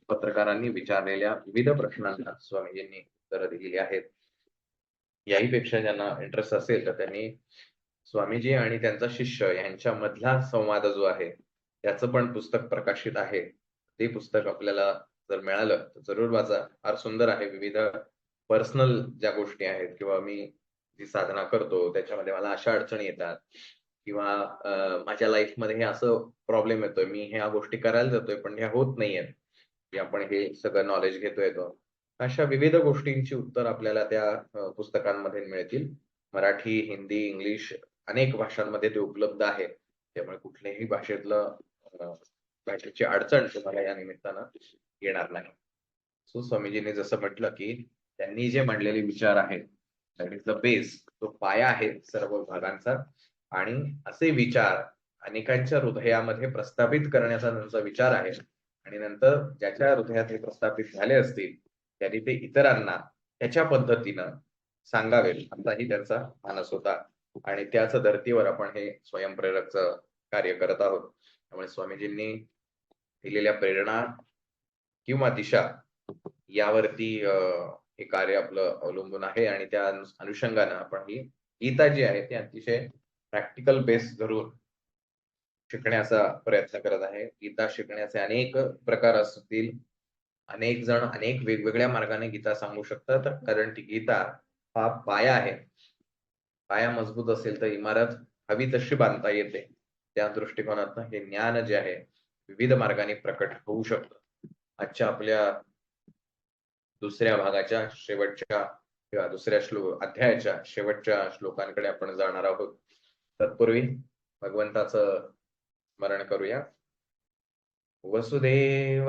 A: पत्रकारांनी विचारलेल्या विविध प्रश्नांना स्वामीजींनी उत्तरं दिलेली आहेत. याही पेक्षा ज्यांना इंटरेस्ट असेल तर त्यांनी स्वामीजी आणि त्यांचा शिष्य यांच्यामधला संवाद जो आहे त्याचं पण पुस्तक प्रकाशित आहे. ते पुस्तक आपल्याला जर मिळालं तर जरूर वाचा. फार सुंदर आहे. विविध पर्सनल ज्या गोष्टी आहेत किंवा मी जी साधना करतो त्याच्यामध्ये मला अशा अडचणी येतात किंवा माझ्या लाईफमध्ये हे असं प्रॉब्लेम येतोय, मी ह्या गोष्टी करायला जातोय पण ह्या होत नाहीयेत. की आपण हे सगळं नॉलेज घेतोय तो. अशा विविध गोष्टींची उत्तर आपल्याला त्या पुस्तकांमध्ये मिळतील. मराठी, हिंदी, इंग्लिश अनेक भाषांमध्ये ते उपलब्ध आहे. त्यामुळे कुठल्याही भाषेची अडचण तुम्हाला या निमित्तानं येणार नाही. सो स्वामीजींनी जसं म्हटलं की त्यांनी जे मांडलेले विचार आहेत दॅट इज द बेस, तो पाया आहे सर्व भागांचा. आणि असे विचार अनेकांच्या हृदयामध्ये प्रस्थापित करण्याचा त्यांचा विचार आहे. आणि नंतर ज्याच्या हृदयात हे प्रस्थापित झाले असतील त्यांनी ते इतरांना त्याच्या पद्धतीनं सांगावेत असाही त्यांचा मानस होता. आणि त्याच धर्तीवर आपण हे स्वयंप्रेरकचं कार्य करत आहोत. त्यामुळे स्वामीजींनी दिलेल्या प्रेरणा किंवा दिशा यावरती हे कार्य आपलं अवलंबून आहे. आणि त्या अनुषंगानं आपण ही गीता जी आहे ती अतिशय प्रॅक्टिकल बेस धरून शिकण्याचा प्रयत्न करत आहे. गीता शिकण्याचे अनेक प्रकार असतील. अनेक जण अनेक वेगवेगळ्या मार्गाने गीता सांगू शकतात, कारण ती गीता हा पाया आहे. पाया मजबूत असेल तर इमारत हवी तशी बांधता येते. त्या दृष्टिकोनातून हे ज्ञान जे आहे विविध मार्गाने प्रकट होऊ शकतं. आजच्या आपल्या दुसऱ्या भागाच्या शेवटच्या किंवा दुसऱ्या अध्यायाच्या शेवटच्या श्लोकांकडे आपण जाणार आहोत. तत्पूर्वी भगवंताचं स्मरण करूया. वसुदेव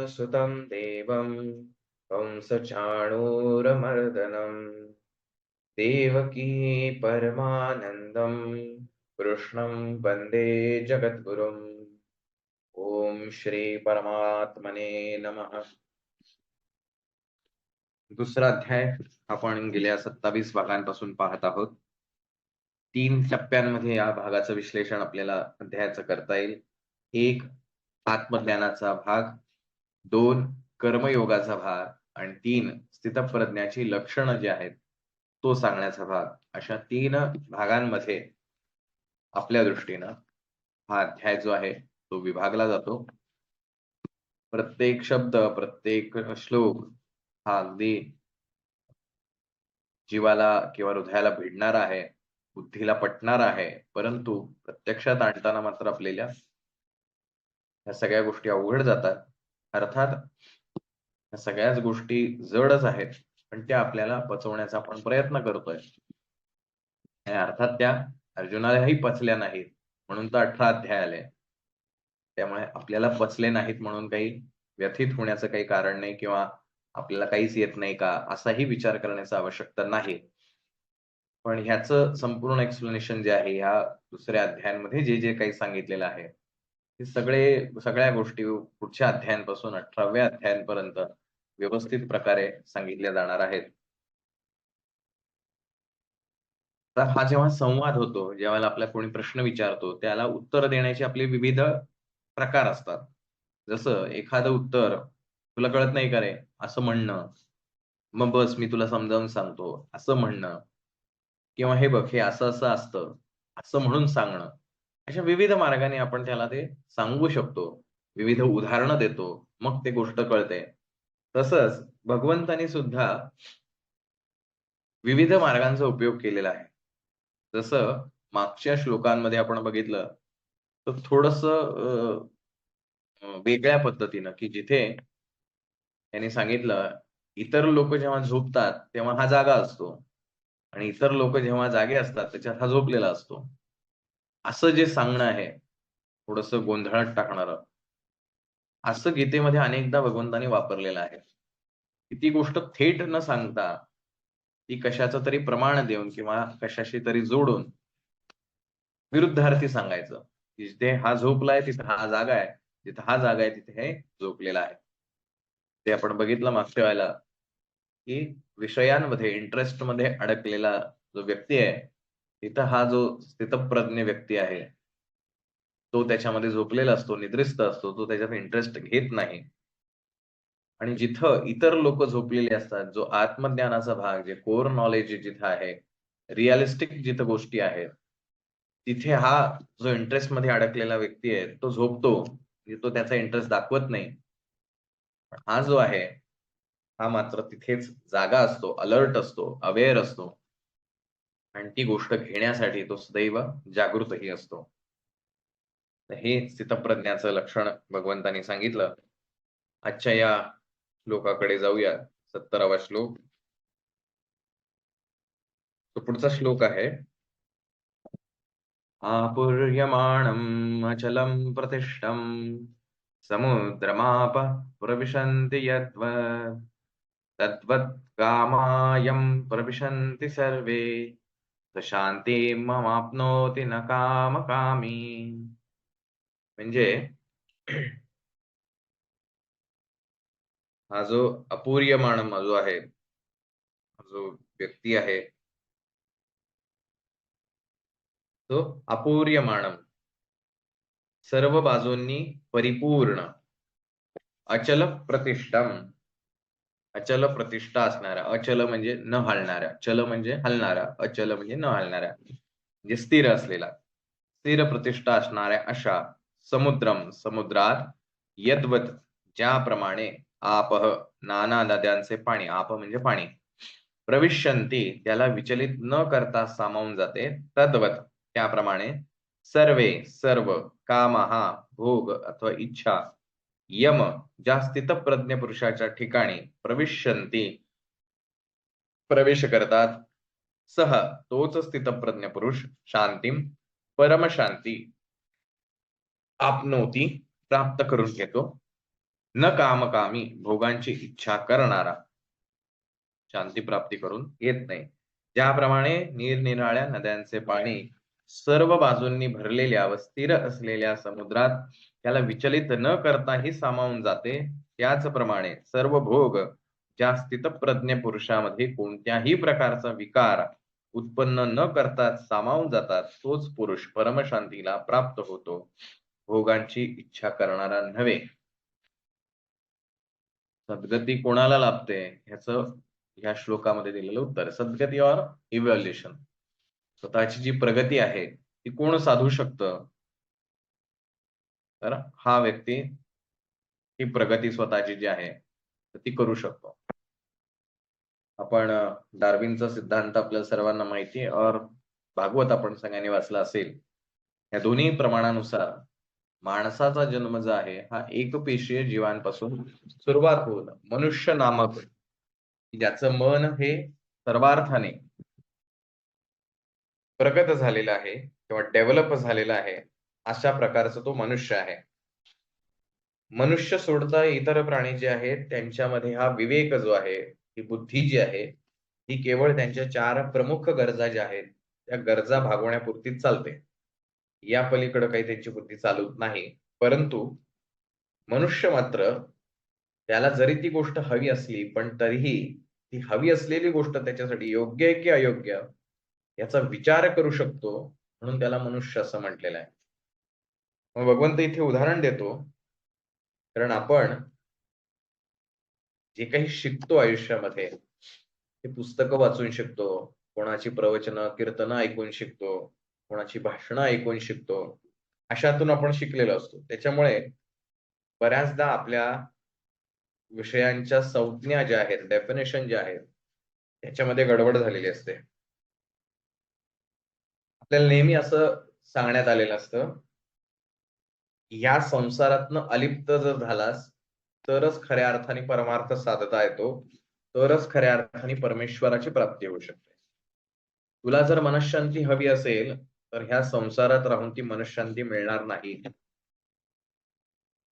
A: सुतं देवं कंसचाणूरमर्दनम् देवकी परमानंदं कृष्णं वंदे जगद्गुरुम्. ओम श्री परमात्मने नमः. दुसरा अध्याय आपण गेल्या 27 भागांपासून पाहत आहोत. 3 टप्प्यांमध्ये या भागाचं विश्लेषण आपल्याला अध्यायाचं करता येईल. 1 आत्मज्ञानाचा भाग, 2 कर्मयोगाचा भाग आणि 3 स्थितप्रज्ञाची लक्षणं जी आहेत तो सांगण्याचा भाग. अशा 3 भागांमध्ये आपल्या दृष्टीनं हा अध्याय जो आहे तो विभागला जातो. प्रत्येक शब्द, प्रत्येक श्लोक हा अगदी जीवाला किंवा हृदयाला भिडणारा आहे, बुद्धीला पटणारा आहे. परंतु प्रत्यक्षात आणताना मात्र आपल्याला ह्या सगळ्या गोष्टी अवघड जातात. अर्थात ह्या सगळ्याच गोष्टी जडच आहेत, पण त्या आपल्याला पचवण्याचा आपण प्रयत्न करतोय. आणि अर्थात त्या अर्जुनालाही पचल्या नाहीत म्हणून तर 18 अध्याय आले. त्यामुळे आपल्याला पचले नाहीत म्हणून काही व्यथित होण्याचं काही कारण नाही किंवा आपल्याला काहीच येत नाही का असाही विचार करण्याची आवश्यकता नाही. पण ह्याचं संपूर्ण एक्सप्लेनेशन जे आहे ह्या दुसऱ्या अध्यायांमध्ये जे जे काही सांगितलेलं आहे हे सगळ्या गोष्टी पुढच्या अध्यायांपासून 18व्या अध्यायांपर्यंत व्यवस्थित प्रकारे सांगितल्या जाणार आहेत. तर हा जेव्हा संवाद होतो, ज्यावेळेला आपल्याला कोणी प्रश्न विचारतो त्याला उत्तर देण्याचे आपले विविध प्रकार असतात. जसं एखादं उत्तर तुला कळत नाही का रे असं म्हणणं, मग बस मी तुला समजावून सांगतो असं म्हणणं, किंवा हे बघ हे असं असं असतं असं म्हणून सांगणं. अशा विविध मार्गाने आपण त्याला ते सांगू शकतो. विविध उदाहरणं देतो, मग ते गोष्ट कळते. तसंच भगवंतानी सुद्धा विविध मार्गांचा उपयोग केलेला आहे. जसं मागच्या श्लोकांमध्ये आपण बघितलं तर थोडंसं वेगळ्या पद्धतीनं, की जिथे त्यांनी सांगितलं इतर लोक जेव्हा झोपतात तेव्हा हा जागा असतो आणि इतर लोक जेव्हा जागे असतात त्याच्यात हा झोपलेला असतो. असं जे सांगणं आहे थोडंसं गोंधळात टाकणारं, असं गीतेमध्ये अनेकदा भगवंतांनी वापरलेलं आहे. की ती गोष्ट थेट न सांगता ती कशाचं तरी प्रमाण देऊन किंवा कशाशी तरी जोडून विरुद्धार्थी सांगायचं, की जिथे हा झोपलाय तिथे हा जागा आहे, जिथे हा जागा आहे तिथे हे झोपलेला आहे. ते आपण बघितलं मागच्या वेळेला, की विषयांमध्ये इंटरेस्टमध्ये अडकलेला जो व्यक्ती आहे, तिथं हा जो स्थितप्रज्ञ व्यक्ती आहे, तो त्याच्यामध्ये झोपलेला असतो, निद्रिस्त असतो. तो त्याच्यात इंटरेस्ट घेत नाही. आणि जिथं इतर लोक झोपलेले असतात, जो आत्मज्ञानाचा भाग, जे कोर नॉलेज जिथं आहे, रिअलिस्टिक जिथं गोष्टी आहेत, तिथे हा जो इंटरेस्टमध्ये अडकलेला व्यक्ती आहे, तो झोपतो. म्हणजे तो त्याचा इंटरेस्ट दाखवत नाही. पण हा जो आहे, हा मात्र तिथेच जागा असतो, अलर्ट असतो, अवेअर असतो आणि ती गोष्ट घेण्यासाठी तो सदैव जागृतही असतो. तर हे स्थितप्रज्ञाचं लक्षण भगवंतांनी सांगितलं. आजच्या या श्लोकाकडे जाऊया. 70वा श्लोक. तो पुढचा श्लोक आहे, आपूर्यमाणम् अचलं प्रतिष्ठं समुद्रमाप प्रविशन्ति यद्वत् तद्वत् कामायं प्रविशन्ति सर्वे शांतिमवाप्नोति न कामकामी. म्हणजे हा जो अपूर्यमाणम जो आहे, जो व्यक्ती आहे, तो अपूर्यमाणम सर्व बाजूंनी परिपूर्ण, अचल प्रतिष्ठम, अचल प्रतिष्ठा असणारा, अचल म्हणजे न हलणाऱ्या, चल म्हणजे हलणारा, अचल म्हणजे न हलणाऱ्या, म्हणजे स्थिर असलेला, स्थिर प्रतिष्ठा असणाऱ्या अशा समुद्रम समुद्रात, यद्वत ज्याप्रमाणे, आपह नाना नद्यांचे पाणी, आप म्हणजे पाणी, प्रविशन्ति त्याला विचलित न करता सामावून जाते, तद्वत त्याप्रमाणे, सर्वे सर्व, कामहा भोग अथवा इच्छा, यम ज्या स्थितप्रज्ञ पुरुषाच्या ठिकाणी, प्रविशन्ति प्रवेश करतात, सह तोच स्थितप्रज्ञ पुरुष, शांतीम परमशांती आपनोती प्राप्त करून घेतो, न कामकामी भोगांची इच्छा करणारा शांती प्राप्ती करून येत नाही. ज्याप्रमाणे निरनिराळ्या नद्यांचे पाणी सर्व बाजूंनी भरलेल्या व स्थिर असलेल्या समुद्रात त्याला विचलित न करताही सामावून जाते, त्याचप्रमाणे सर्व भोग ज्या स्थितप्रज्ञ पुरुषामध्ये कोणत्याही प्रकारचा विकार उत्पन्न न करता सामावून जातात, तोच पुरुष परमशांतीला प्राप्त होतो, भोगांची इच्छा करणारा नव्हे. सद्गती कोणाला लाभते ह्याचं ह्या श्लोकामध्ये दिलेलं उत्तर. सद्गती ऑर इव्हॅल्युएशन, स्वतःची जी प्रगती आहे ती कोण साधू शकतं, तर हा व्यक्ती ही प्रगती स्वतःची जी आहे ती करू शकतो. आपण डार्विनचा सिद्धांत आपल्या सर्वांना माहिती आहे, और भागवत आपण सगळ्यांनी वाचला असेल. या दोन्ही प्रमाणानुसार माणसाचा जन्म जो आहे हा एकपेशीय जीवांपासून सुरुवात होऊन मनुष्य नामक, ज्याचं मन हे सर्वार्थाने प्रगत झालेला आहे किंवा डेव्हलप झालेला आहे, अशा प्रकारचा तो मनुष्य आहे. मनुष्य सोडता इतर प्राणी जे आहेत त्यांच्यामध्ये हा विवेक जो आहे, ही बुद्धी जी आहे, ही केवळ त्यांच्या 4 प्रमुख गरजा ज्या आहेत त्या गरजा भागवण्यापुरतीच चालते. या पलीकडे काही त्यांची बुद्धी चालत नाही. परंतु मनुष्य मात्र, त्याला जरी ती गोष्ट हवी असली पण तरीही ती हवी असलेली गोष्ट त्याच्यासाठी योग्य आहे की अयोग्य याचा विचार करू शकतो, म्हणून त्याला मनुष्य असं म्हटलेलं आहे. मग भगवंत इथे उदाहरण देतो, कारण आपण जे काही शिकतो आयुष्यामध्ये, ते पुस्तकं वाचून शिकतो, कोणाची प्रवचनं कीर्तनं ऐकून शिकतो, कोणाची भाषणं ऐकून शिकतो, अशातून आपण शिकलेलो असतो. त्याच्यामुळे बऱ्याचदा आपल्या विषयांच्या संज्ञा ज्या आहेत, डेफिनेशन ज्या आहेत, त्याच्यामध्ये गडबड झालेली असते. आपल्याला नेहमी असं सांगण्यात आलेलं असतं, या संसारातनं अलिप्त जर झालास तरच खऱ्या अर्थाने परमार्थ साधता येतो, तरच खऱ्या अर्थाने परमेश्वराची प्राप्ती होऊ शकते. तुला जर मनःशांती हवी असेल तर ह्या संसारात राहून ती मनःशांती मिळणार नाही.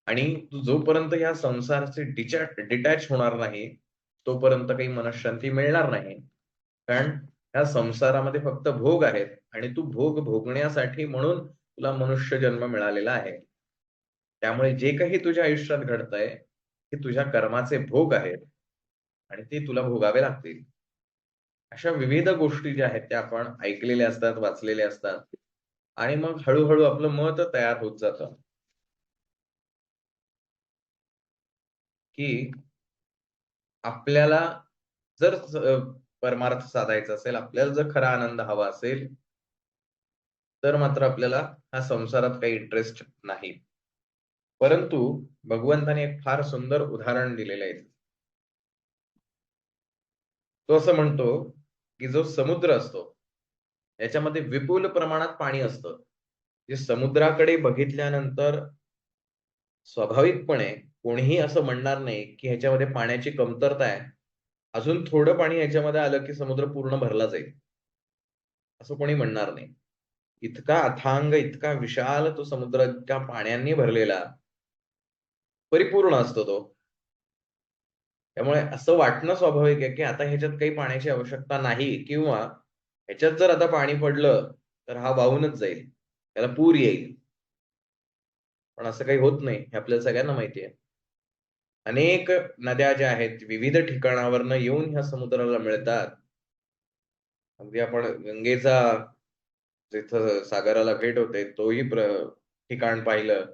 A: आणि तू जोपर्यंत ह्या संसाराचे डिटॅच होणार नाही तोपर्यंत काही मनःशांती मिळणार नाही. कारण ह्या संसारामध्ये फक्त भोग आहेत आणि तू भोग भोगण्यासाठी म्हणून तुला मनुष्य जन्म मिळालेला आहे. त्यामुळे जे काही तुझ्या आयुष्यात घडतंय ते तुझ्या कर्माचे भोग आहेत आणि ते तुला भोगावे लागतील. अशा विविध गोष्टी ज्या आहेत त्या आपण ऐकलेल्या असतात, वाचलेल्या असतात आणि मग हळूहळू आपलं मत तयार होत जातं की आपल्याला जर परमार्थ साधायचा असेल, आपल्याला जर खरा आनंद हवा असेल, तर मात्र आपल्याला ह्या संसारात काही इंटरेस्ट नाही. परंतु भगवंताने एक फार सुंदर उदाहरण दिलेलं आहे. तो असं म्हणतो की जो समुद्र असतो याच्यामध्ये विपुल प्रमाणात पाणी असतं. जे समुद्राकडे बघितल्यानंतर स्वाभाविकपणे कोणीही असं म्हणणार नाही की ह्याच्यामध्ये पाण्याची कमतरता आहे, अजून थोडं पाणी ह्याच्यामध्ये आलं की समुद्र पूर्ण भरला जाईल, असं कोणी म्हणणार नाही. इतका अथांग, इतका विशाल तो समुद्र, इतक्या पाण्याने भरलेला, परिपूर्ण असतो तो. त्यामुळे असं वाटणं स्वाभाविक आहे की आता ह्याच्यात काही पाण्याची आवश्यकता नाही, किंवा ह्याच्यात जर आता पाणी पडलं तर हा वाहूनच जाईल, त्याला पूर येईल. पण असं काही होत नाही, हे आपल्याला सगळ्यांना माहिती आहे. अनेक नद्या ज्या आहेत विविध ठिकाणावरनं येऊन ह्या समुद्राला मिळतात. अगदी आपण गंगेचा, जिथं सागराला भेट होते, तोही ठिकाण पाहिलं.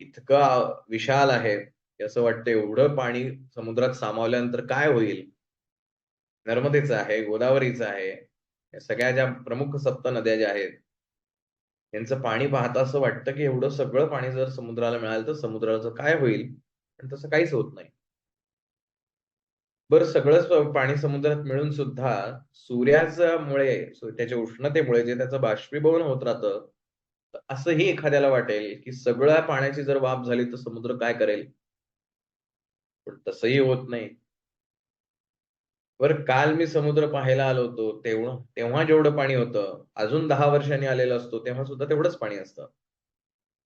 A: इतकं विशाल आहे की असं वाटतं एवढं पाणी समुद्रात सामावल्यानंतर काय होईल? नर्मदेचं आहे, गोदावरीचं आहे. या सगळ्या ज्या प्रमुख सप्त नद्या ज्या आहेत, त्यांचं पाणी पाहता असं वाटतं की एवढं सगळं पाणी जर समुद्राला मिळालं तर समुद्राचं काय होईल? पण तसं काहीच होत नाही. बरं, सगळंच पाणी समुद्रात मिळून सुद्धा सूर्याच्यामुळे, त्याच्या उष्णतेमुळे जे त्याचं बाष्पीभवन होत राहतं, तर असंही एखाद्याला वाटेल की सगळ्या पाण्याची जर वाफ झाली तर समुद्र काय करेल? पण तसंही होत नाही. बरं, काल मी समुद्र पाहायला आलो होतो, तेव्हा जेवढं पाणी होतं, अजून 10 वर्षांनी आलेलो असतो तेव्हा सुद्धा तेवढंच पाणी असतं.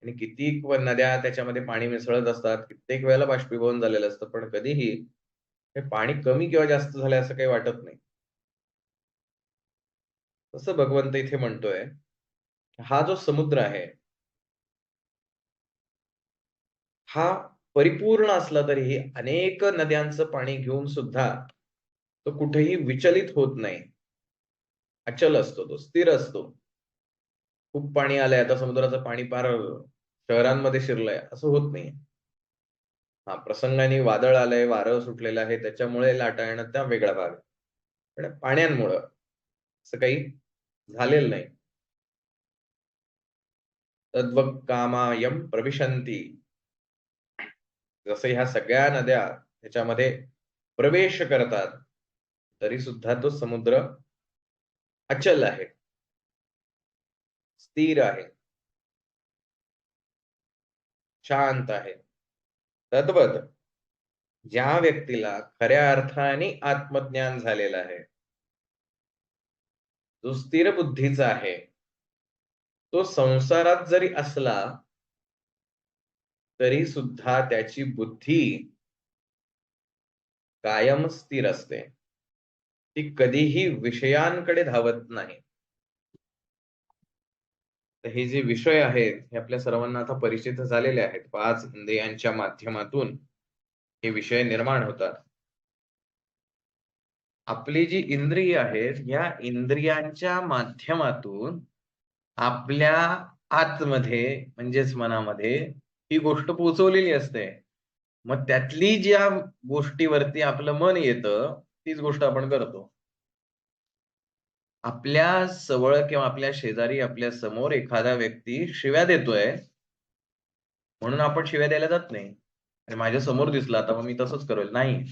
A: आणि कितीक नद्या त्याच्यामध्ये पाणी मिसळत असतात, कित्येक वेळेला बाष्पीभवन झालेलं असतं, पण कधीही हे पाणी कमी किंवा जास्त झालंय असं काही वाटत नाही. तसं भगवंत इथे म्हणतोय, हा जो समुद्र आहे, हा परिपूर्ण असला तरीही अनेक नद्यांचं पाणी घेऊन सुद्धा तो कुठेही विचलित होत नाही. अचल असतो, तो स्थिर असतो. खूप पाणी आलंय, आता समुद्राचं पाणी पार शहरांमध्ये शिरलंय, असं होत नाही. हां, प्रसंगाने वादळ आलंय, वारं सुटलेलं आहे, त्याच्यामुळे लाटा येणं त्या वेगळा भाग आहे. पण पाण्यांमुळं असं काही झालेलं नाही. तद्वत् कामायम प्रविशन्ति. जसं ह्या सगळ्या नद्या त्याच्यामध्ये प्रवेश करतात, तरी सुद्धा तो समुद्र अचल आहे, स्थिर आहे, शांत आहे. तद्वत ज्या व्यक्तीला खऱ्या अर्थाने आत्मज्ञान झालेलं आहे, जो स्थिर बुद्धीचा आहे, तो संसारात जरी असला तरी सुद्धा त्याची बुद्धी कायम स्थिर असते. ती कधीही विषयांकडे धावत नाही. तर हे जे विषय आहेत, हे आपल्या सर्वांना आता परिचित झालेले आहेत. 5 इंद्रियांच्या माध्यमातून हे विषय निर्माण होतात. आपली जी इंद्रिय आहेत, या इंद्रियांच्या माध्यमातून आपल्या आतमध्ये, म्हणजेच मनामध्ये ही गोष्ट पोहोचवलेली असते. मग त्यातली ज्या गोष्टीवरती आपलं मन येतं, तीच गोष्ट आपण करतो. आपल्या जवळ किंवा आपल्या शेजारी, आपल्या समोर एखादा व्यक्ती शिव्या देतोय, म्हणून आपण शिव्या द्यायला जात नाही. आणि माझ्या समोर दिसला तर मग मी तसंच करेल. नाही.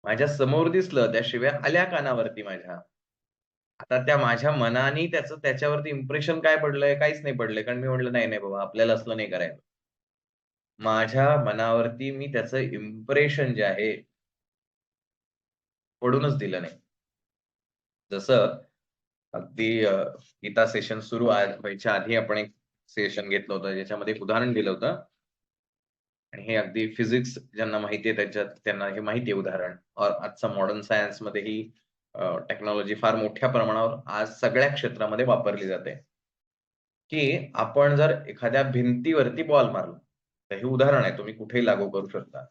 A: माझ्या समोर दिसलं, त्या शिव्या आल्या कानावरती माझ्या. आता त्या माझ्या मनाने त्याचं त्याच्यावरती इम्प्रेशन काय पडलंय? काहीच नाही पडलंय. कारण मी म्हटलं, "नाही, नाही बाबा, आपल्याला असलं नाही करायचं." माझ्या मनावरती मी त्याचं इम्प्रेशन जे आहे, पडूनच दिलं नाही. जसं अगदी गीता सेशन सुरू व्हायच्या आधी आपण एक सेशन घेतलं होतं, ज्याच्यामध्ये एक उदाहरण दिलं होतं. आणि हे अगदी फिजिक्स ज्यांना माहिती आहे त्यांना हे माहिती आहे उदाहरण. आजचा मॉडर्न सायन्समध्ये ही टेक्नॉलॉजी फार मोठ्या प्रमाणावर आज सगळ्या क्षेत्रामध्ये वापरली जाते. की आपण जर एखाद्या भिंतीवरती बॉल मारला, तर हे उदाहरण आहे, तुम्ही कुठेही लागू करू शकता.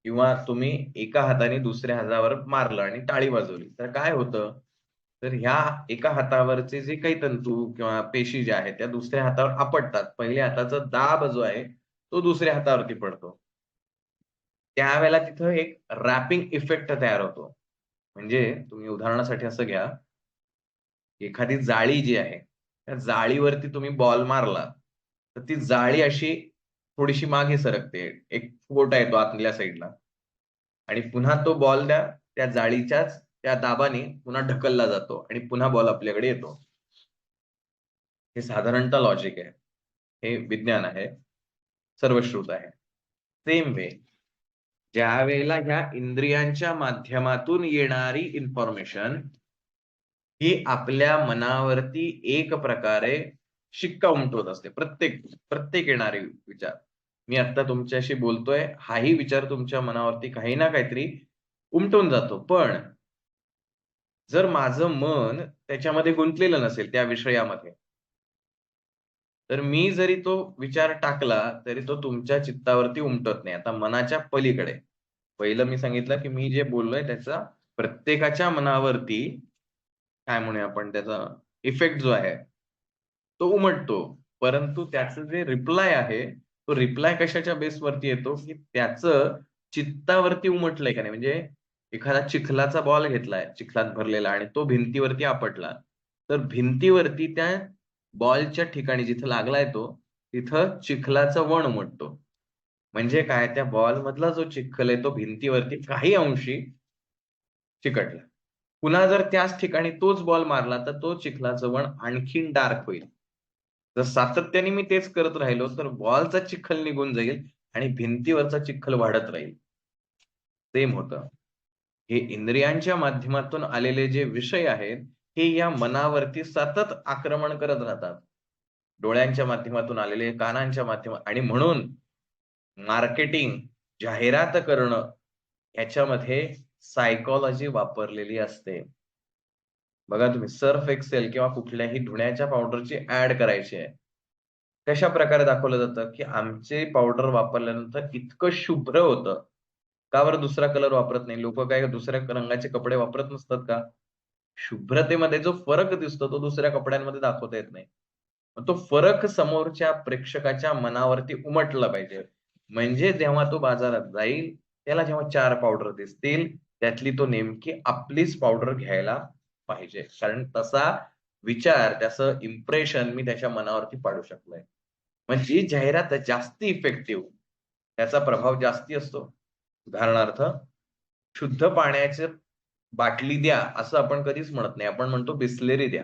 A: किंवा तुम्ही एका हाताने दुसऱ्या हातावर मारलं आणि टाळी वाजवली, तर काय होतं? तर ह्या एका हातावरचे जे काही तंतू किंवा पेशी ज्या आहेत, त्या दुसऱ्या हातावर आपटतात. पहिल्या हाताचा दाब जो आहे, तो दुसऱ्या हातावरती पडतो. त्यावेळेला तिथं एक रॅपिंग इफेक्ट तयार होतो. म्हणजे तुम्ही उदाहरणासाठी असं घ्या, एखादी जाळी जी आहे, त्या जाळीवरती तुम्ही बॉल मारला, तर ती जाळी अशी थोडीशी मागे सरकते. एक फुगोटा येतो आतल्या साइडला आणि पुन्हा तो बॉल त्या जाळीच्याच त्या दाबाने पुन्हा ढकलला जातो आणि पुन्हा बॉल आपल्याकडे येतो. हे साधारणतः लॉजिक आहे. हे विज्ञान आहे. सर्वश्रुत आहे. सेम वे ज्या वेळेला ह्या इंद्रियांच्या माध्यमातून येणारी इन्फॉर्मेशन ही आपल्या मनावरती एक प्रकारे शिक्का उमटवत असते. प्रत्येक प्रत्येक येणारे विचार. मी आता तुमच्याशी बोलतोय, हाही विचार तुमच्या मनावरती काही ना काहीतरी उमटून जातो. पण जर माझं मन त्याच्यामध्ये गुंतलेलं नसेल त्या विषयामध्ये, तर मी जरी तो विचार टाकला, तरी तो तुमच्या चित्तावरती उमटत नाही. आता मनाच्या पलीकडे. पहिलं मी सांगितलं, की मी जे बोललोय त्याचा प्रत्येकाच्या मनावरती काय म्हणूया आपण त्याचा इफेक्ट जो आहे, तो उमटतो. परंतु त्याचं जे रिप्लाय आहे, तो रिप्लाय कशाच्या बेसवरती येतो, की त्याचं चित्तावरती उमटलंय का नाही. म्हणजे एखादा चिखलाचा बॉल घेतलाय, चिखलात भरलेला आणि तो भिंतीवरती आपटला. तर भिंतीवरती त्या बॉलच्या ठिकाणी जिथं लागलाय तो, तिथं चिखलाचं वण उमटतो. म्हणजे काय, त्या बॉलमधला जो चिखल आहे तो भिंतीवरती काही अंशी चिकटला. पुन्हा जर त्याच ठिकाणी तोच बॉल मारला, तर तो चिखलाचं वण आणखीन डार्क होईल. जर सातत्याने मी तेच करत राहिलो, तर बॉलचा चिखल निघून जाईल आणि भिंतीवरचा चिखल वाढत राहील. सेम होतं. हे इंद्रियांच्या माध्यमातून आलेले जे विषय आहेत, हे या मनावरती सतत आक्रमण करत राहतात. डोळ्यांच्या माध्यमातून आलेले, कानांच्या माध्यमात आणि म्हणून मार्केटिंग, जाहिरात करणं ह्याच्यामध्ये सायकॉलॉजी वापरलेली असते. बघा तुम्ही सर्फ एक्सेल किंवा कुठल्याही धुण्याच्या पावडरची ॲड करायची आहे. कशा प्रकारे दाखवलं जातं, की आमचे पावडर वापरल्यानंतर इतकं शुभ्र होतं. का बरं दुसरा कलर वापरत नाही? लोकं काय दुसऱ्या रंगाचे कपडे वापरत नसतात का? शुभ्रतेमध्ये जो फरक दिसतो तो दुसऱ्या कपड्यांमध्ये दाखवता येत नाही. मग तो फरक समोरच्या प्रेक्षकाच्या मनावरती उमटला पाहिजे. म्हणजे जेव्हा तो बाजारात जाईल, त्याला जेव्हा 4 पावडर दिसतील, त्यातली तो नेमकी आपलीच पावडर घ्यायला पाहिजे. कारण तसा विचार, त्याचं इम्प्रेशन मी त्याच्या मनावरती पाडू शकलोय. मग जी जाहिरात जास्ती इफेक्टिव्ह, त्याचा प्रभाव जास्ती असतो. उदाहरणार्थ, शुद्ध पाण्याची बाटली द्या, असं आपण कधीच म्हणत नाही. आपण म्हणतो बिसलेरी द्या.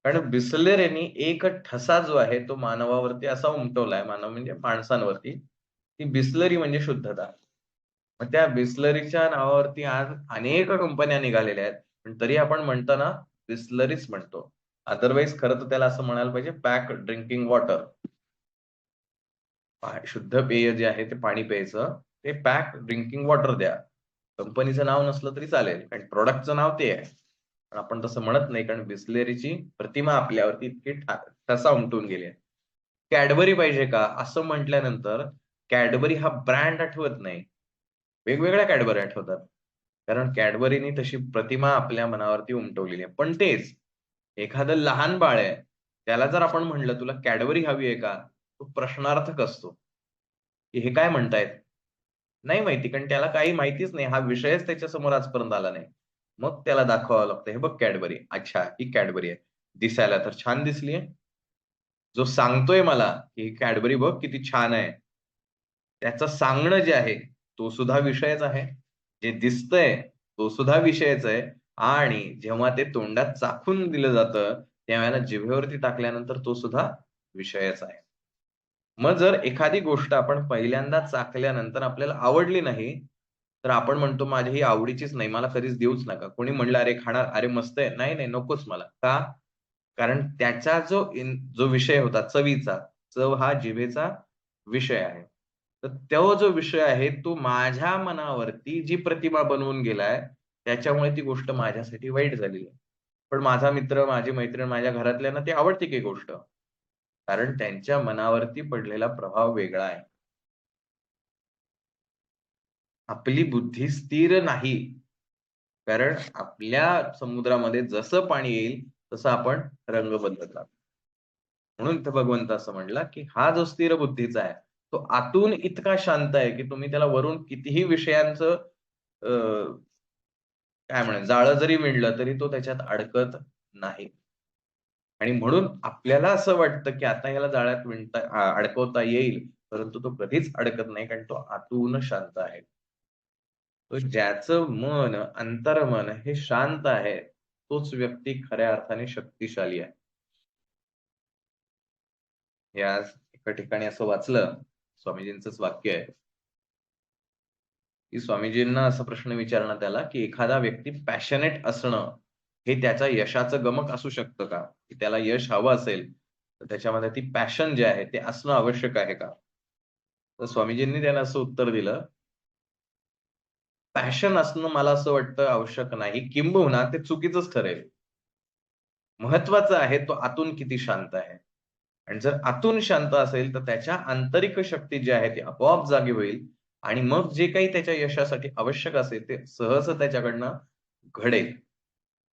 A: कारण बिसलेरीनी एक ठसा जो आहे तो मानवावरती असा उमटवलाय, मानव म्हणजे माणसांवरती, की बिसलरी म्हणजे शुद्धता. मग त्या बिसलरीच्या नावावरती आज अनेक कंपन्या निघालेल्या आहेत. पण तरी आपण म्हणताना बिसलरीच म्हणतो. अदरवाईज खरं तर त्याला असं म्हणायला पाहिजे पॅक ड्रिंकिंग वॉटर. शुद्ध पेय जे आहे ते पाणी प्यायचं, ते पॅक ड्रिंकिंग वॉटर द्या. कंपनीचं नाव नसलं तरी चालेल, कारण प्रॉडक्टचं नाव ते आहे. पण आपण तसं म्हणत नाही, कारण बिसलेरीची प्रतिमा आपल्यावरती इतकी ठसा उमटून गेली आहे. कॅडबरी पाहिजे का? असं म्हटल्यानंतर कॅडबरी हा ब्रँड आठवत नाही. वेगवेगळ्या कॅडबरी आठवतात. कारण कॅडबरीनी तशी प्रतिमा आपल्या मनावरती उमटवलेली आहे. पण तेच एखादं लहान बाळ आहे, त्याला जर आपण म्हणलं, "तुला कॅडबरी हवी आहे का?" तो प्रश्नार्थक असतो, की हे काय म्हणतायत? नाही माहिती, कारण त्याला काही माहितीच नाही. हा विषयच त्याच्यासमोर आजपर्यंत आला नाही. मग त्याला दाखवावं लागतं, "हे बघ कॅडबरी." "अच्छा, ही कॅडबरी आहे. दिसायला तर छान दिसलीये." जो सांगतोय मला, की "ही कॅडबरी बघ किती छान आहे." त्याचं सांगणं जे आहे, तो सुद्धा विषयच आहे. जे दिसतंय, तो सुद्धा विषयच आहे आणि जेव्हा ते तोंडात चाखून दिलं जातं, त्यावेळेला जिभेवरती टाकल्यानंतर तो सुद्धा विषयच आहे. मग जर एखादी गोष्ट आपण पहिल्यांदा चाखल्यानंतर आपल्याला आवडली नाही, तर आपण म्हणतो माझ्या ही आवडीचीच नाही, मला कधीच देऊच नका. कोणी म्हणलं, "अरे खाणार?" "अरे मस्त आहे." "नाही, नाही नकोच मला." का? कारण त्याचा जो विषय होता चवीचा, चव हा जिभेचा विषय आहे. तर तो जो विषय आहे तो माझ्या मनावरती जी प्रतिमा बनवून गेलाय, त्याच्यामुळे ती गोष्ट माझ्यासाठी वाईट झालेली आहे. पण माझा मित्र, माझी मैत्रीण, माझ्या घरातल्यांना ती आवडते की गोष्ट. कारण त्यांच्या मनावरती पडलेला प्रभाव वेगळा आहे. आपली बुद्धी स्थिर नाही. कारण आपल्या समुद्रामध्ये जसं पाणी येईल, तसं आपण रंग बदलत राहतो. म्हणून इथं भगवंत असं म्हणला, की हा जो स्थिर बुद्धीचा आहे, तो आतून इतका शांत आहे, की तुम्ही त्याला वरून कितीही विषयांचं अ, काय म्हणूया जाळं जरी विणलं, तरी तो त्याच्यात अडकत नाही. आणि म्हणून आपल्याला असं वाटतं, की आता ह्याला जाळ्यात अडकवता येईल, परंतु तो कधीच अडकत नाही, कारण तो आतून शांत आहे. तो ज्याचं मन, अंतर्मन हे शांत आहे, तोच व्यक्ती खऱ्या अर्थाने शक्तिशाली आहे. हे आज एका ठिकाणी असं वाचलं, स्वामीजींचंच वाक्य आहे, की स्वामीजींना असा प्रश्न विचारण्यात आला, की एखादा व्यक्ती पॅशनेट असणं हे त्याच्या यशाचं गमक असू शकतं का? की त्याला यश हवं असेल, तर त्याच्यामध्ये ती पॅशन जे आहे ते असणं आवश्यक आहे का? तर स्वामीजींनी त्याला असं उत्तर दिलं, पॅशन असणं मला असं वाटतं आवश्यक नाही, किंबहुना ते चुकीचंच ठरेल. महत्वाचं आहे तो आतून किती शांत आहे. आणि जर आतून शांत असेल, तर त्याच्या आंतरिक शक्ती जी आहे ती आपोआप जागी होईल आणि मग जे काही त्याच्या यशासाठी आवश्यक असेल, ते सहज त्याच्याकडनं घडेल.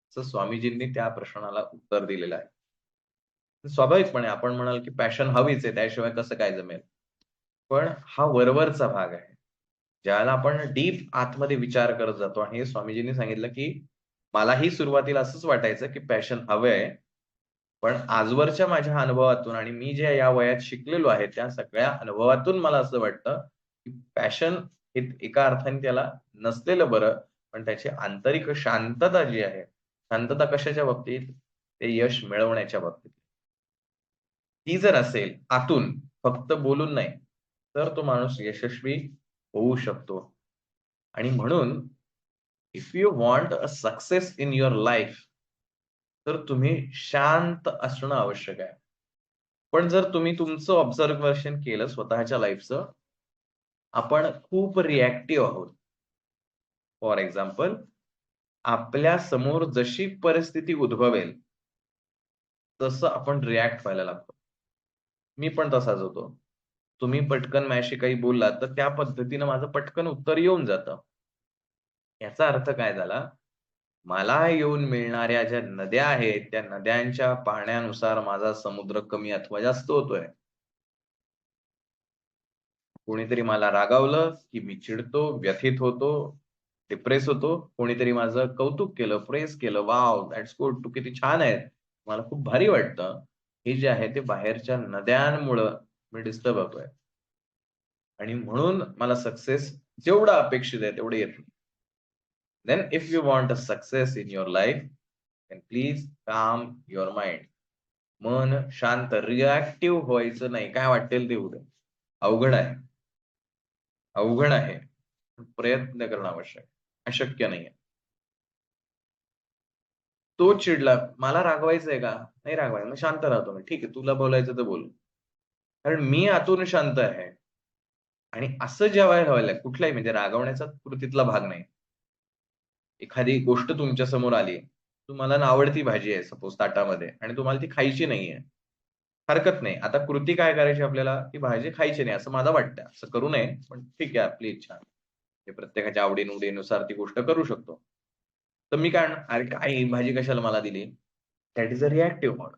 A: असं स्वामीजींनी त्या प्रश्नाला उत्तर दिलेलं आहे. स्वाभाविकपणे आपण म्हणाल, की पॅशन हवीच आहे, त्याशिवाय कसं काय जमेल? पण हा वरवरचा भाग आहे. ज्याला आपण डीप आतमध्ये विचार करत जातो आणि हे स्वामीजींनी सांगितलं, की मलाही सुरुवातीला असंच वाटायचं, की पॅशन हवंय. पण आजवरच्या माझ्या अनुभवातून आणि मी जे या वयात शिकलेलो आहे, त्या सगळ्या अनुभवातून मला असं वाटतं, की पॅशन हे एका अर्थाने त्याला नसलेलं बरं, पण त्याची आंतरिक शांतता जी आहे, शांतता कशाच्या बाबतीत? ते यश मिळवण्याच्या बाबतीत. ती जर असेल आतून, फक्त बोलून नाही, तर तो माणूस यशस्वी होऊ शकतो. आणि म्हणून if you want a success in your life, तर तुम्ही शांत असणं आवश्यक आहे. पण जर तुम्ही तुमचं ऑब्झर्वेशन केलं स्वतःच्या लाईफचं, आपण खूप रिएक्टिव्ह आहोत. फॉर एक्झाम्पल, आपल्या समोर जशी परिस्थिती उद्भवेल, तसं आपण रिएक्ट व्हायला लागतो. मी पण तसाच होतो. तुम्ही पटकन माझ्याशी काही बोललात, तर त्या पद्धतीनं माझं पटकन उत्तर येऊन जातं. याचा अर्थ काय झाला? मला येऊन मिळणाऱ्या ज्या नद्या आहेत, त्या नद्यांच्या पाण्यानुसार माझा समुद्र कमी अथवा जास्त होतोय. कोणीतरी मला रागावलं, की मी चिडतो, व्यथित होतो, डिप्रेस होतो. कोणीतरी माझं कौतुक केलं, प्रेज केलं, "वॉव! That's good. तू किती छान आहे." मला खूप भारी वाटतं. हे जे आहे ते बाहेरच्या नद्यांमुळं मी डिस्टर्ब होतोय आणि म्हणून मला सक्सेस जेवढं अपेक्षित आहे तेवढं येत नाही. Then if you want a success in your life, then please calm your mind. मन शांत, रिएक्टिव्ह व्हायचं नाही. काय वाटेल ते होऊ दे. अवघड आहे. अवघड आहे. प्रयत्न करणं आवश्यक आहे. अशक्य नाहीये. तो चिडला, मला रागवायचंय का? नाही रागवायचं. मग शांत राहतो मी. ठीक आहे, तुला बोलायचं तर बोल. कारण मी आतून शांत आहे आणि असं जेवायला व्हायला कुठलाही म्हणजे रागवण्याचा कृतीतला भाग नाही. एखादी गोष्ट तुमच्या समोर आली. तुम्हाला आवडती भाजी आहे सपोज ताटामध्ये आणि तुम्हाला ती खायची नाहीये. हरकत नाही. आता कृती काय करायची आपल्याला? ती भाजी खायची नाही असं मला वाटतं. असं करू नये, पण ठीक आहे आपली इच्छा. हे प्रत्येकाच्या आवडी-निवडीनुसार ती गोष्ट करू शकतो. तर मी काय म्हणणार, "अरे काय ही भाजी कशाला मला दिली?" दॅट इस अ रिएक्टिव्ह मोड.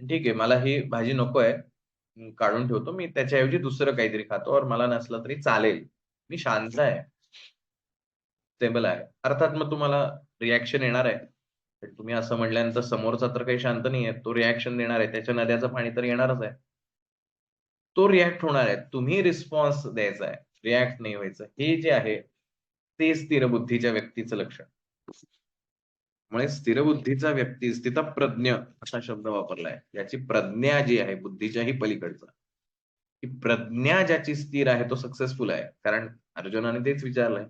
A: ठीक आहे, मला ही भाजी नकोय. काढून ठेवतो. मी त्याच्याऐवजी दुसरं काहीतरी खातो और मला नसलं तरी चालेल. मी शांत आहे, स्टेबल आहे. अर्थात मग तुम्हाला रिएक्शन येणार आहे. पण तुम्ही असं म्हटल्यानंतर समोरचा तर काही शांत नाहीये. तो रिएक्शन देणार आहे. त्याच्या नद्याचं पाणी तर येणारच आहे. तो रिएक्ट होणार आहे. तुम्ही रिस्पॉन्स द्यायचा आहे. रिएक्ट नाही व्हायचं. हे जे आहे, ते स्थिर बुद्धीच्या व्यक्तीचं लक्षण. त्यामुळे स्थिरबुद्धीचा व्यक्ती, स्थितप्रज्ञ असा शब्द वापरलाय. याची प्रज्ञा जी आहे बुद्धीच्याही पलीकडचा. ही प्रज्ञा ज्याची स्थिर आहे तो सक्सेसफुल आहे. कारण अर्जुनाने तेच विचारलंय,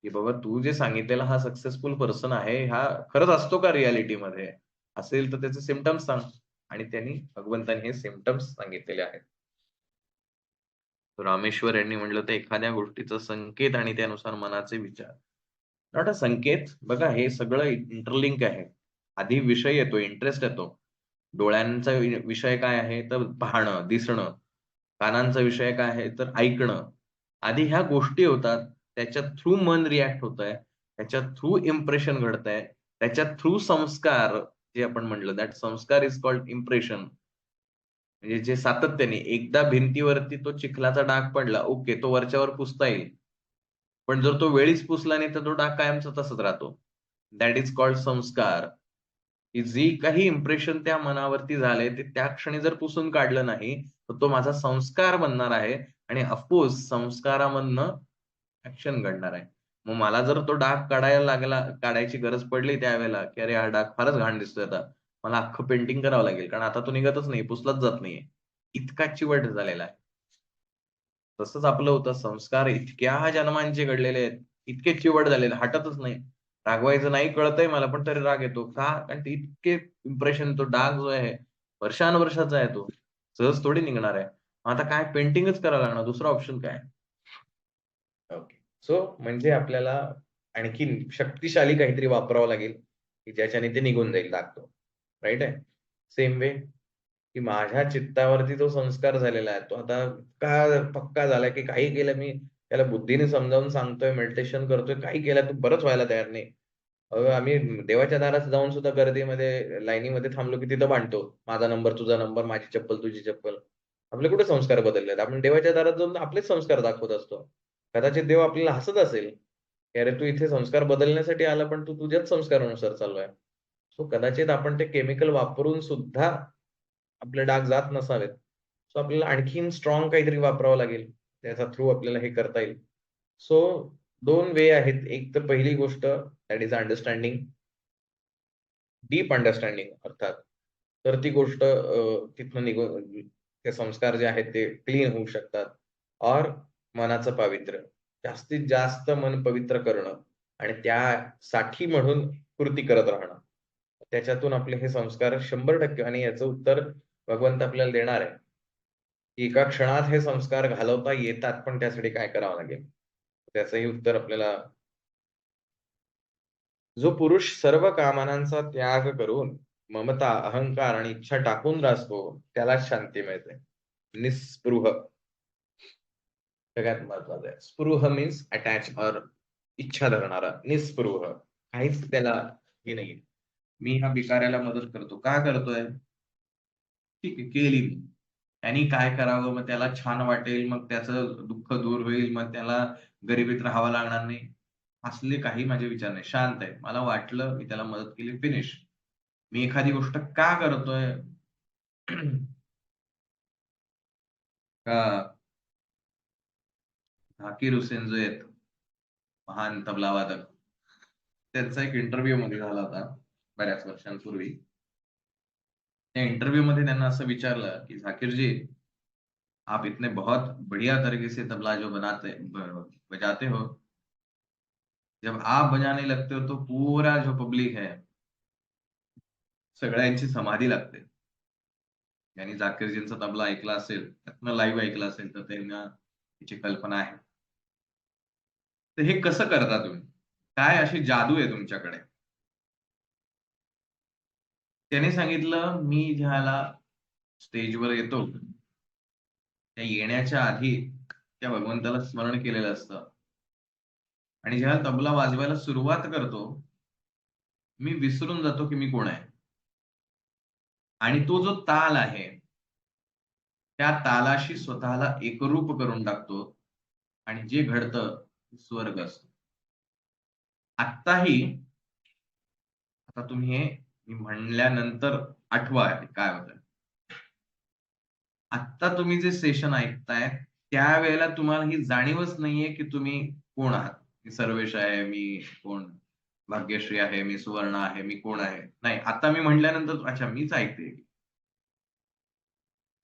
A: की बाबा तू जे सांगितलेला हा सक्सेसफुल पर्सन आहे, हा खरंच असतो का रिअॅलिटीमध्ये? असेल तर त्याचे सिम्प्टम्स सांग. आणि त्यांनी भगवंतांनी हे सिम्प्टम्स सांगितलेले आहेत. रामेश्वर यांनी म्हटलं तर एखाद्या गोष्टीचा संकेत आणि त्यानुसार मनाचे विचार. नॉट अ संकेत. बघा हे सगळं इंटरलिंक आहे. आधी विषय येतो, इंटरेस्ट येतो. डोळ्यांचा विषय काय आहे तर पाहणं, दिसणं. कानांचा विषय काय आहे तर ऐकणं. आधी ह्या गोष्टी होतात. त्याच्या थ्रू मन रिएक्ट होतंय. त्याच्या थ्रू इम्प्रेशन घडतंय. त्याच्या थ्रू संस्कार जे आपण म्हटलं दॅट संस्कार इज कॉल्ड इम्प्रेशन. म्हणजे जे सातत्याने एकदा भिंतीवरती तो चिखलाचा डाग पडला, ओके, तो वरच्यावर पुसता येईल. पण जर तो वेळीच पुसला नाही तर तो डाग कायमचा तसाच राहतो. दॅट इज कॉल्ड संस्कार. की जी काही इम्प्रेशन त्या मनावरती झालंय ते त्या क्षणी जर पुसून काढलं नाही, तर तो माझा संस्कार बनणार आहे आणि ऑफकोर्स संस्कारामधनं ॲक्शन घडणार आहे. मग मला जर तो डाग काढायला लागला काढायची गरज पडली त्यावेळेला, की अरे हा डाग फारच घाण दिसतोय आता. मला अख्खं पेंटिंग करावं लागेल कारण आता तो निघतच नाही, पुसलाच जात नाहीये. इतका चिवट झालेला आहे. तसंच आपलं होतं, संस्कार इतक्या जन्मांचे घडलेले आहेत, इतके चिवट झालेले, हटतच नाही. रागवायचं नाही कळतंय मला, पण तरी राग येतो. का? कारण ते इतके इम्प्रेशन, तो डाग जो आहे, वर्षानुवर्षाचा आहे तो. सहज थोडी निघणार आहे. मग आता काय, पेंटिंगच करावं लागणार, दुसरा ऑप्शन काय? ओके. सो म्हणजे आपल्याला आणखीन शक्तिशाली काहीतरी वापरावं लागेल, की ज्याच्याने ते निघून जाईल दाग तो. राईट आहे? सेम वे की माझ्या चित्तावरती जो संस्कार झालेला आहे, तो आता का पक्का झालाय, की काही केलं मी त्याला बुद्धीने समजावून सांगतोय, मेडिटेशन करतोय, काही केलं तर बरंच व्हायला तयार नाही. आम्ही देवाच्या दारात जाऊन सुद्धा गर्दीमध्ये, लाईनीमध्ये थांबलो की तिथं भांडतो. माझा नंबर, तुझा नंबर, माझी चप्पल, तुझी चप्पल. आपले कुठे संस्कार बदललेत? आपण देवाच्या दारात जाऊन आपलेच संस्कार दाखवत असतो. कदाचित देव आपल्याला हसत असेल, की "अरे, तू इथे संस्कार बदलण्यासाठी आला, पण तू तुझ्याच संस्कारानुसार चालू सो कदाचित आपण ते केमिकल वापरून सुद्धा आपले डाग जात नसावेत. सो आपल्याला आणखीन स्ट्रॉंग काहीतरी वापरावं लागेल. त्याच्या थ्रू आपल्याला हे करता येईल. सो 2 वे आहेत. एक तर पहिली गोष्ट that is understanding, deep understanding अर्थात. तर ती गोष्ट तिथनं निघून ते संस्कार जे आहेत ते क्लीन होऊ शकतात. और मनाचं पावित्र्य. जास्तीत जास्त मन पवित्र करणं आणि त्यासाठी म्हणून कृती करत राहणं. त्याच्यातून आपले हे संस्कार 100% आणि याचं उत्तर भगवंत आपल्याला देणार आहे. की एका क्षणात हे संस्कार घालवता येतात, पण त्यासाठी काय करावं लागेल? त्याचंही उत्तर आपल्याला, जो पुरुष सर्व कामनांचा त्याग करून ममता, अहंकार आणि इच्छा टाकून राहतो, त्यालाच शांती मिळते. निस्पृह सगळ्यात महत्वाचं आहे. स्पृह मीन्स अटॅच और इच्छा धरणारा. निस्पृह काहीच त्याला हे नाहीये. मी ह्या भिकाऱ्याला मदत करतो. का करतोय? ठीक आहे, केली मी. त्यांनी काय करावं, मग त्याला छान वाटेल, मग त्याचं दुःख दूर होईल, मग त्याला गरिबीत राहावं लागणार नाही. असले काही माझे विचार नाही. शांत आहे. मला वाटलं, मी त्याला मदत केली, फिनिश. मी एखादी गोष्ट का करतोय? का झाकीर हुसेन जो आहेत, महान तबला वादक, त्यांचा एक इंटरव्ह्यू मध्ये झाला होता बऱ्याच वर्षांपूर्वी. त्या इंटरव्ह्यू मध्ये त्यांना असं विचारलं, की "झाकीर जी, आप इतने बहुत बढ़िया तरीके से तबला जो बजाते हो, जब आप बजाने लगते हो तो पूरा जो पब्लिक है, सगळ्यांची समाधी लागते." यांनी झाकीरजींचा तबला ऐकला असेल, त्यातनं लाईव्ह ऐकलं असेल, तर त्यांना त्याची कल्पना आहे. तर हे कसं करता तुम्ही? काय अशी जादू आहे तुमच्याकडे? त्याने सांगितलं, "मी ज्याला स्टेजवर येतो, त्या येण्याच्या आधी त्या भगवंताला स्मरण केलेलं असतं आणि जेव्हा तबला वाजवायला सुरुवात करतो, मी विसरून जातो की मी कोण आहे आणि तो जो ताल आहे, त्या तालाशी स्वतःला एकरूप करून टाकतो आणि जे घडतं ते स्वर्ग असतो." आत्ताही, आता तुम्ही हे मी म्हणल्यानंतर आठवा काय होतं. आत्ता तुम्ही जे सेशन ऐकताय, त्यावेळेला तुम्हाला ही जाणीवच नाहीये, की तुम्ही कोण आहात? मी सर्वेश आहे, मी कोण? भाग्यश्री आहे, मी सुवर्ण आहे, मी कोण आहे? नाही, आता मी म्हटल्यानंतर अच्छा मीच ऐकते.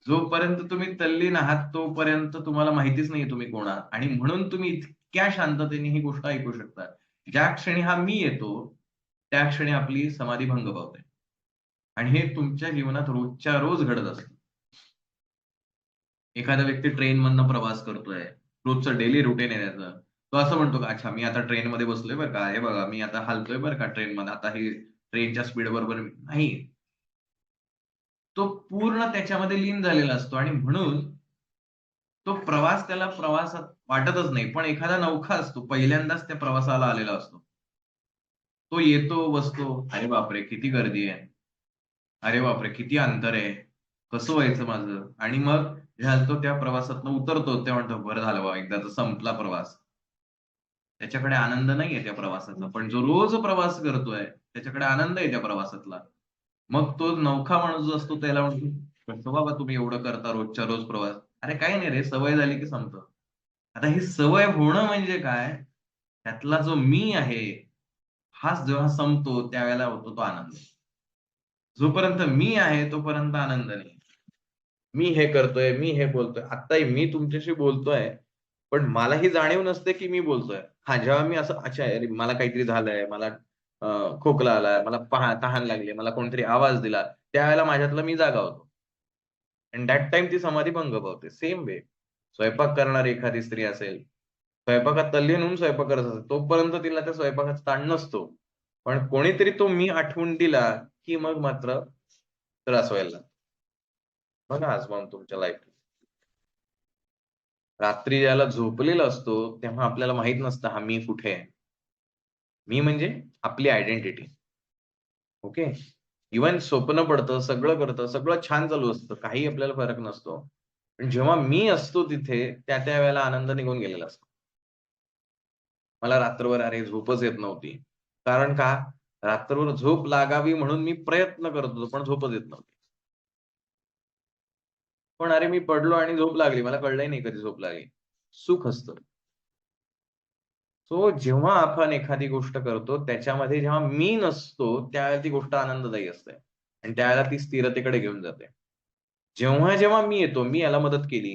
A: जोपर्यंत तुम्ही तल्लीन आहात, तोपर्यंत तुम्हाला माहितीच नाहीये तुम्ही कोण आहात आणि म्हणून तुम्ही इतक्या शांततेने ही गोष्ट ऐकू शकता. ज्या क्षणी हा मी येतो, त्या क्षणी आपली समाधी भंग पावते आणि हे तुमच्या जीवनात रोजच्या रोज घडत असतं. एखादा व्यक्ती ट्रेनमधनं प्रवास करतोय. रोजचं डेली रुटीन आहे त्याचं. तो असं म्हणतो का, "अच्छा मी आता ट्रेनमध्ये बसलोय बरं का. हे बघा मी आता हलतोय बरं का ट्रेनमध्ये. आता ही ट्रेनच्या स्पीड बरोबर नाही. तो पूर्ण त्याच्यामध्ये लीन झालेला असतो आणि म्हणून तो प्रवास त्याला प्रवासात वाटतच नाही. पण एखादा नवखा असतो, पहिल्यांदाच त्या प्रवासाला आलेला असतो. तो येतो, बसतो. अरे बापरे! किती गर्दी आहे. अरे बापरे! किती अंतर आहे. कसं व्हायचं माझं? आणि मग जेव्हा तो त्या प्रवासातनं उतरतो, तेव्हा म्हणतो, "बरं झालं बाबा, एकदाचा संपला प्रवास." त्याच्याकडे आनंद नाहीये त्या प्रवासाचा. पण जो रोज प्रवास करतोय, त्याच्याकडे आनंद आहे त्या प्रवासातला. मग तो नवखा माणूस जो असतो त्याला म्हणतो, "कसं बाबा तुम्ही एवढं करता रोजच्या रोज प्रवास?" "अरे काही नाही रे, सवय झाली की संपतं." आता ही सवय होणं म्हणजे काय? त्यातला जो मी आहे, हाच जेव्हा संपतो, त्यावेळेला होतो तो आनंद. जोपर्यंत मी आहे, तोपर्यंत आनंद नाही. मी हे करतोय, मी हे बोलतोय. आत्ताही मी तुमच्याशी बोलतोय, पण मला ही जाणीव नसते की मी बोलतोय. जेव्हा मी असं अच्छा अरे मला काहीतरी झालंय, मला खोकला आलाय, मला तहान लागली, मला कोणतरी आवाज दिला, त्यावेळेला माझ्यातला मी जागा होतो. अँड दॅट टाईम ती समाधी भंग पावते. सेम वे स्वयंपाक करणारी एखादी स्त्री असेल, स्वयंपाकात तल्लीन होऊन स्वयंपाक करत असेल, तोपर्यंत तिला त्या स्वयंपाकाचा ताण नसतो. पण कोणीतरी तो मी आठवून दिला, की मग मात्र त्रास व्हायला लागतो. बघा आजमावून तुमच्या लाईफमध्ये. रात्री ज्याला झोपलेला असतो, तेव्हा आपल्याला माहीत नसतं हा मी कुठे आहे. मी म्हणजे आपली आयडेंटिटी. ओके. इव्हन स्वप्न पडतं, सगळं करतं, सगळं छान चालू असतं. काही आपल्याला फरक नसतो. पण जेव्हा मी असतो तिथे, त्या वेळेला आनंद निघून गेलेला असतो. मला रात्रभर अरे झोपच येत नव्हती. कारण का? रात्रभर झोप लागावी म्हणून मी प्रयत्न करत होतो, पण झोपच येत नव्हती. पण अरे मी पडलो आणि झोप लागली. मला कळलंही नाही कधी झोप लागली. सुख असतं. सो जेव्हा आपण एखादी गोष्ट करतो, त्याच्यामध्ये जेव्हा मी नसतो, त्यावेळेला ती गोष्ट आनंददायी असते आणि त्यावेळेला ती स्थिरतेकडे घेऊन जाते. जेव्हा मी येतो, मी याला मदत केली,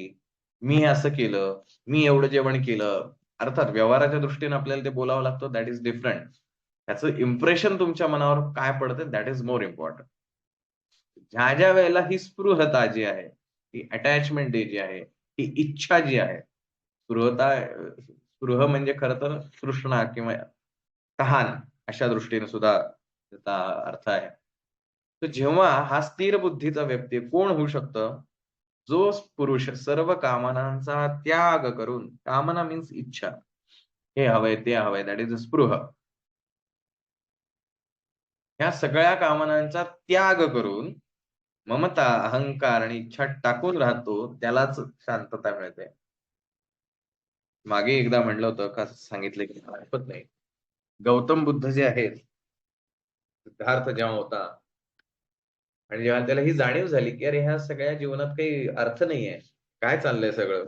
A: मी हे असं केलं, मी एवढं जेवण केलं. अर्थात व्यवहाराच्या दृष्टीने आपल्याला ते बोलावं लागतं, दॅट इज डिफरंट. त्याचं इम्प्रेशन तुमच्या मनावर काय पडतं, दॅट इज मोर इम्पोर्टंट. ज्या वेळेला ही स्पृहता जी आहे, ही अटॅचमेंट जी आहे, ही इच्छा जी आहे, स्पृह म्हणजे खरं तर तृष्णा किंवा तहान अशा दृष्टीने सुद्धा त्याचा अर्थ आहे. तर जेव्हा हा स्थिर बुद्धीचा व्यक्ती कोण होऊ शकतं? जो पुरुष सर्व कामनांचा त्याग करून कामना मीन्स इच्छा. हे हवंय, ते हवंय, दॅट इज स्पृह. ह्या सगळ्या कामनांचा त्याग करून ममता, अहंकार आणि इच्छा टाकून राहतो, त्यालाच शांतता मिळते. मागे एकदा म्हटलं होतं का सांगितलं की मला आठवत नाही. गौतम बुद्ध जे आहेत, सिद्धार्थ जेव्हा होता आणि जेव्हा त्याला ही जाणीव झाली, की अरे ह्या सगळ्या जीवनात काही अर्थ नाहीये. काय चाललंय सगळं?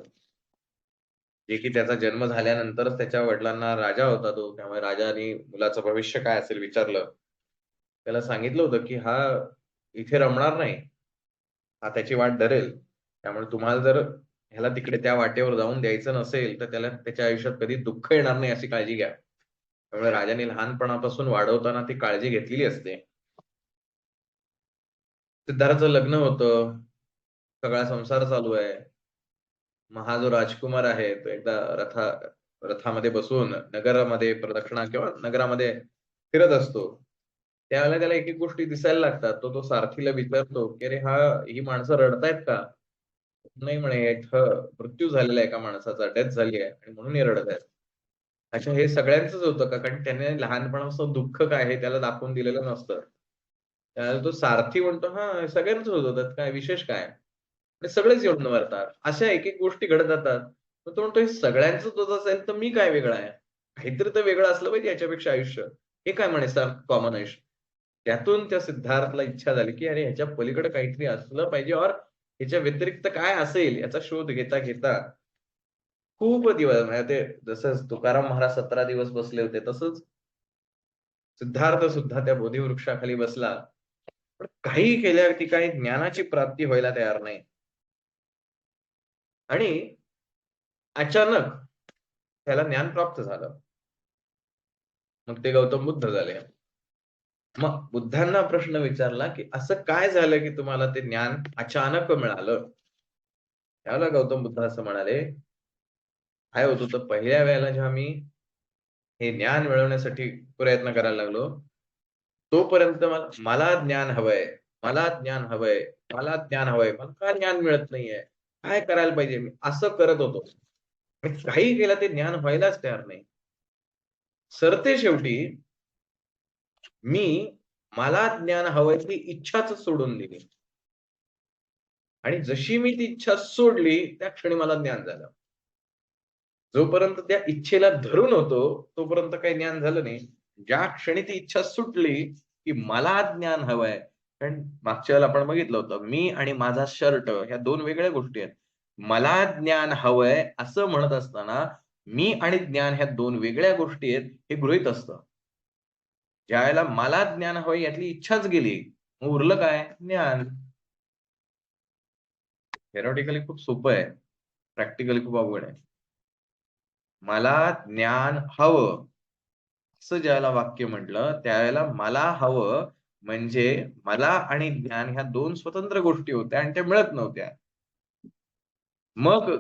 A: जे की त्याचा जन्म झाल्यानंतरच त्याच्या वडिलांना राजा होता तो. त्यामुळे राजाने मुलाचं भविष्य काय असेल विचारलं. त्याला सांगितलं होतं, की हा इथे रमणार नाही. हा त्याची वाट धरेल. त्यामुळे तुम्हाला जर ह्याला तिकडे त्या वाटेवर जाऊन द्यायचं नसेल, तर त्याला त्याच्या आयुष्यात कधी दुःख येणार नाही याची काळजी घ्या. त्यामुळे राजाने लहानपणापासून वाढवताना ती काळजी घेतलेली असते. सिद्धार्थचं लग्न होतं. सगळा संसार चालू आहे. मग हा जो राजकुमार आहे, तो एकदा रथामध्ये बसून नगरामध्ये प्रदक्षिणा किंवा नगरामध्ये फिरत असतो. त्यावेळेला त्याला एक-एक गोष्टी दिसायला लागतात. तो सारथीला विचारतो, की "अरे ही माणसं रडतायत का?" "नाही," म्हणे, "इथं मृत्यू झालेला आहे एका माणसाचा, डेथ झाली आहे आणि म्हणून हे रडत आहेत." अच्छा हे सगळ्यांचंच होतं का? कारण त्याने लहानपणापासून दुःख काय आहे त्याला दाखवून दिलेलं नसतं. त्यावेळेला तो सारथी म्हणतो, "हां, सगळ्यांचंच होतं, त्यात काय विशेष काय?" ते सगळेच येऊन मरतात. अशा एक-एक गोष्टी घडत जातात. मग तो म्हणतो, "हे सगळ्यांचंच होत असेल, तर मी काय वेगळा आहे? काहीतरी तर वेगळं असलं पाहिजे याच्यापेक्षा आयुष्य. हे काय म्हणे कॉमन आयुष्य?" त्यातून त्या सिद्धार्थला इच्छा झाली, की अरे ह्याच्या पलीकडे काहीतरी असलं पाहिजे और ह्याच्या व्यतिरिक्त काय असेल याचा शोध घेता खूप दिवस म्हणजे ते जसं तुकाराम महाराज 17 दिवस बसले होते, तसंच सिद्धार्थ सुद्धा त्या बोधिवृक्षाखाली बसला. पण काहीही केल्यावरती काही ज्ञानाची प्राप्ती व्हायला तयार नाही. आणि अचानक त्याला ज्ञान प्राप्त झालं. मग ते गौतम बुद्ध झाले. मग बुद्धांना प्रश्न विचारला, की असं काय झालं, की तुम्हाला ते ज्ञान अचानक मिळालं? त्यावेळेला गौतम बुद्ध असं म्हणाले, काय होत होतं पहिल्या वेळेला जेव्हा मी हे ज्ञान मिळवण्यासाठी प्रयत्न करायला लागलो, तोपर्यंत मला ज्ञान हवंय, मला ज्ञान हवंय, मला ज्ञान हवंय. मला का ज्ञान मिळत नाहीये? काय करायला पाहिजे मी? असं करत होतो. आणि काही केलं ते ज्ञान व्हायलाच तयार नाही. सरतेशेवटी मी मला ज्ञान हवंय ती इच्छाच सोडून दिली. आणि जशी मी ती इच्छा सोडली, त्या क्षणी मला ज्ञान झालं. जोपर्यंत त्या इच्छेला धरून होतो, तोपर्यंत काही ज्ञान झालं नाही. ज्या क्षणी ती इच्छा सुटली, की मला ज्ञान हवंय. कारण मागच्या वेळेला आपण बघितलं होतं, मी आणि माझा शर्ट ह्या 2 वेगळ्या गोष्टी आहेत. मला ज्ञान हवंय असं म्हणत असताना, मी आणि ज्ञान ह्या 2 वेगळ्या गोष्टी आहेत, हे गृहीत असतं. ज्यावेळेला मला ज्ञान हवंय यातली इच्छाच गेली, मग उरलं काय? ज्ञान. थेरॉटिकली खूप सोपं आहे, प्रॅक्टिकली खूप अवघड आहे. मला ज्ञान हवं, असं ज्यावेळेला वाक्य म्हटलं, त्यावेळेला मला हवं म्हणजे मला आणि ज्ञान ह्या 2 स्वतंत्र गोष्टी होत्या आणि त्या मिळत नव्हत्या. मग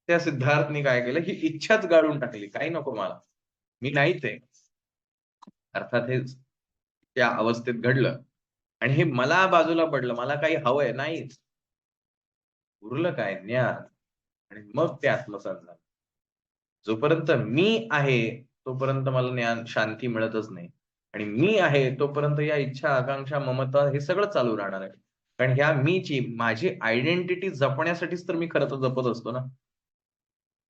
A: त्या सिद्धार्थनी काय केलं, ही इच्छाच गाळून टाकली. काही नको मला. मी नाहीच आहे. अर्थात हे त्या अवस्थेत घडलं आणि हे मला बाजूला पडलं. मला काही हवंय, नाहीच. उरलं काय? ज्ञान आणि मग ते आत्मसात झालं. जोपर्यंत मी आहे, तोपर्यंत मला ज्ञान, शांती मिळतच नाही. आणि मी आहे तोपर्यंत या इच्छा, आकांक्षा, ममता हे सगळं चालू राहणार आहे. कारण ह्या मीची, माझी आयडेंटिटी जपण्यासाठीच तर मी खरं तर जपत असतो ना.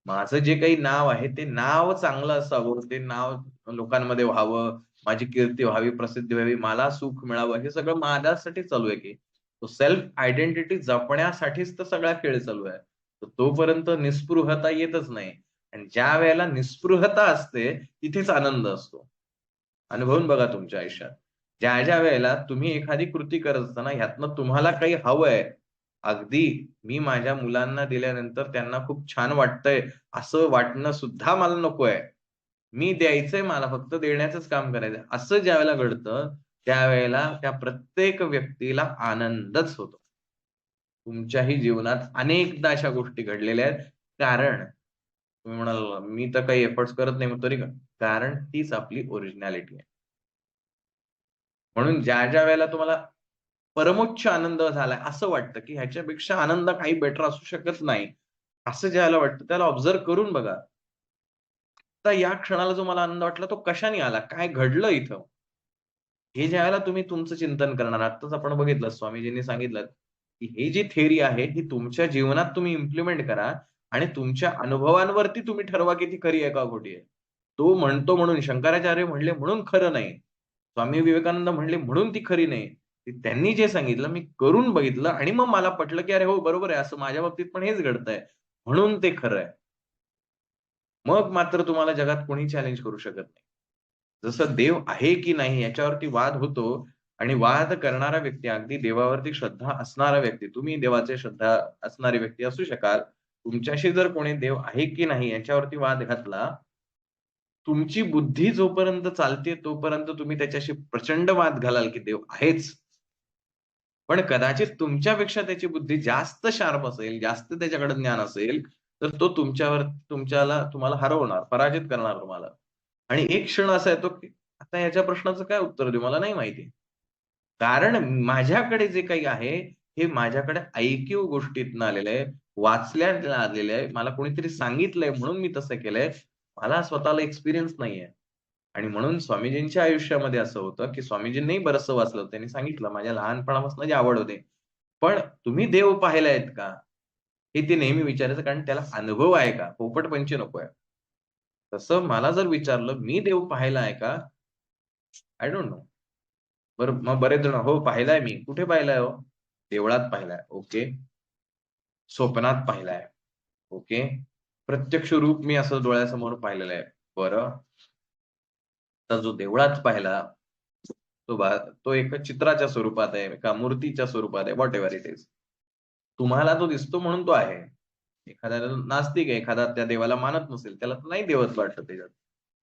A: माझं जे काही नाव आहे, ते नाव चांगलं असावं, ते नाव लोकांमध्ये व्हावं, माझी कीर्ती व्हावी, प्रसिद्धी व्हावी, मला सुख मिळावं, हे सगळं माझ्यासाठी चालू आहे की. तो सेल्फ आयडेंटिटी जपण्यासाठीच तर सगळा खेळ चालू आहे. तर तोपर्यंत निस्पृहता येतच नाही. आणि ज्या वेळेला निस्पृहता असते, तिथेच आनंद असतो. अनुभवून बघा तुमच्या आयुष्यात. ज्या वेळेला तुम्ही एखादी कृती करत असताना ह्यातनं तुम्हाला काही हवंय, अगदी मी माझ्या मुलांना दिल्यानंतर त्यांना खूप छान वाटतंय, असं वाटणं सुद्धा मला नकोय. मी द्यायचंय, मला फक्त देण्याचंच काम करायचंय. असं ज्यावेळेला घडतं, त्यावेळेला त्या प्रत्येक व्यक्तीला आनंदच होतो. तुमच्याही जीवनात अनेकदा अशा गोष्टी घडलेल्या आहेत. कारण तुम्ही म्हणाल, "मी तर काही एफर्ट्स करत नाही, मग तरी का?" कारण तीच आपली ओरिजिनॅलिटी आहे. म्हणून ज्या वेळेला तुम्हाला परमोच्च आनंद झालाय, असं वाटतं, की ह्याच्यापेक्षा आनंद काही बेटर असू शकत नाही. असं ज्याला वाटतं, त्याला ऑब्झर्व्ह करून बघा. तर या क्षणाला जो मला आनंद वाटला, तो कशाने आला? काय घडलं इथं? हे ज्यावेळेला तुम्ही तुमचं चिंतन करणार, आत्ताच आपण बघितलं स्वामीजींनी सांगितलं, की ही जी थिअरी आहे, ही तुमच्या जीवनात तुम्ही इम्प्लिमेंट करा आणि तुमच्या अनुभवांवरती तुम्ही ठरवा, की ती खरी आहे का खोटी आहे. तो म्हणतो म्हणून, शंकराचार्य म्हणले म्हणून खरं नाही. स्वामी विवेकानंद म्हणले म्हणून ती खरी नाही. ते त्यांनी जे सांगितलं मी करून बघितलं आणि मग मला पटलं, की अरे हो, बरोबर आहे. असं माझ्या बाबतीत पण हेच घडतंय. म्हणून ते खरं आहे. मग मात्र तुम्हाला जगात कोणी चॅलेंज करू शकत नाही. जसं देव आहे की नाही याच्यावरती वाद होतो आणि वाद करणारा व्यक्ती, अगदी देवावरती श्रद्धा असणारा व्यक्ती, तुम्ही देवाची श्रद्धा असणारी व्यक्ती असू शकाल. तुमच्याशी जर कोणी देव आहे की नाही याच्यावरती वाद घातला, तुमची बुद्धी जोपर्यंत चालते तोपर्यंत तुम्ही त्याच्याशी प्रचंड वाद घालाल, की देव आहेच. पण कदाचित तुमच्यापेक्षा त्याची बुद्धी जास्त शार्प असेल, जास्त त्याच्याकडे ज्ञान असेल, तर तो तुम्हाला हरवणार, पराजित करणार तुम्हाला. आणि एक क्षण असा येतो, की आता याच्या प्रश्नाचं काय उत्तर देऊ? मला नाही माहिती. कारण माझ्याकडे जे काही आहे, हे माझ्याकडे ऐकीव गोष्टीतनं आलेलं आहे, वाचल्यात आलेलं आहे. मला कोणीतरी सांगितलंय म्हणून मी तसं केलंय. मला स्वतःला एक्सपिरियन्स नाहीये. आणि म्हणून स्वामीजींच्या आयुष्यामध्ये असं होतं, की स्वामीजींनीही बरचसं वाचलं. त्यांनी सांगितलं, "माझ्या लहानपणापासून जी आवड होती." पण तुम्ही देव पाहिलायत का? हे ते नेहमी विचारायचं, कारण त्याला अनुभव आहे का? पोपटपंची नकोय. तसं मला जर विचारलं, "मी देव पाहिला आहे का?" I don't know. बरं, मग बरेच जण, "हो, पाहिलाय मी." "कुठे पाहिलाय हो?" "देवळात पाहिलाय." "ओके." "स्वप्नात पाहिलाय." "ओके." "प्रत्यक्ष रूप मी असं डोळ्यासमोर पाहिलेलं आहे." "बरं." तर जो देवळात पाहिला, तो एका चित्राच्या स्वरूपात आहे, एका मूर्तीच्या स्वरूपात आहे, व्हॉटएव्हर इट इज. तुम्हाला तो दिसतो म्हणून तो आहे. एखादा नास्तिक आहे, एखादा त्या देवाला मानत नसेल, त्याला तर नाही देवत्व वाटतं त्याच्यात.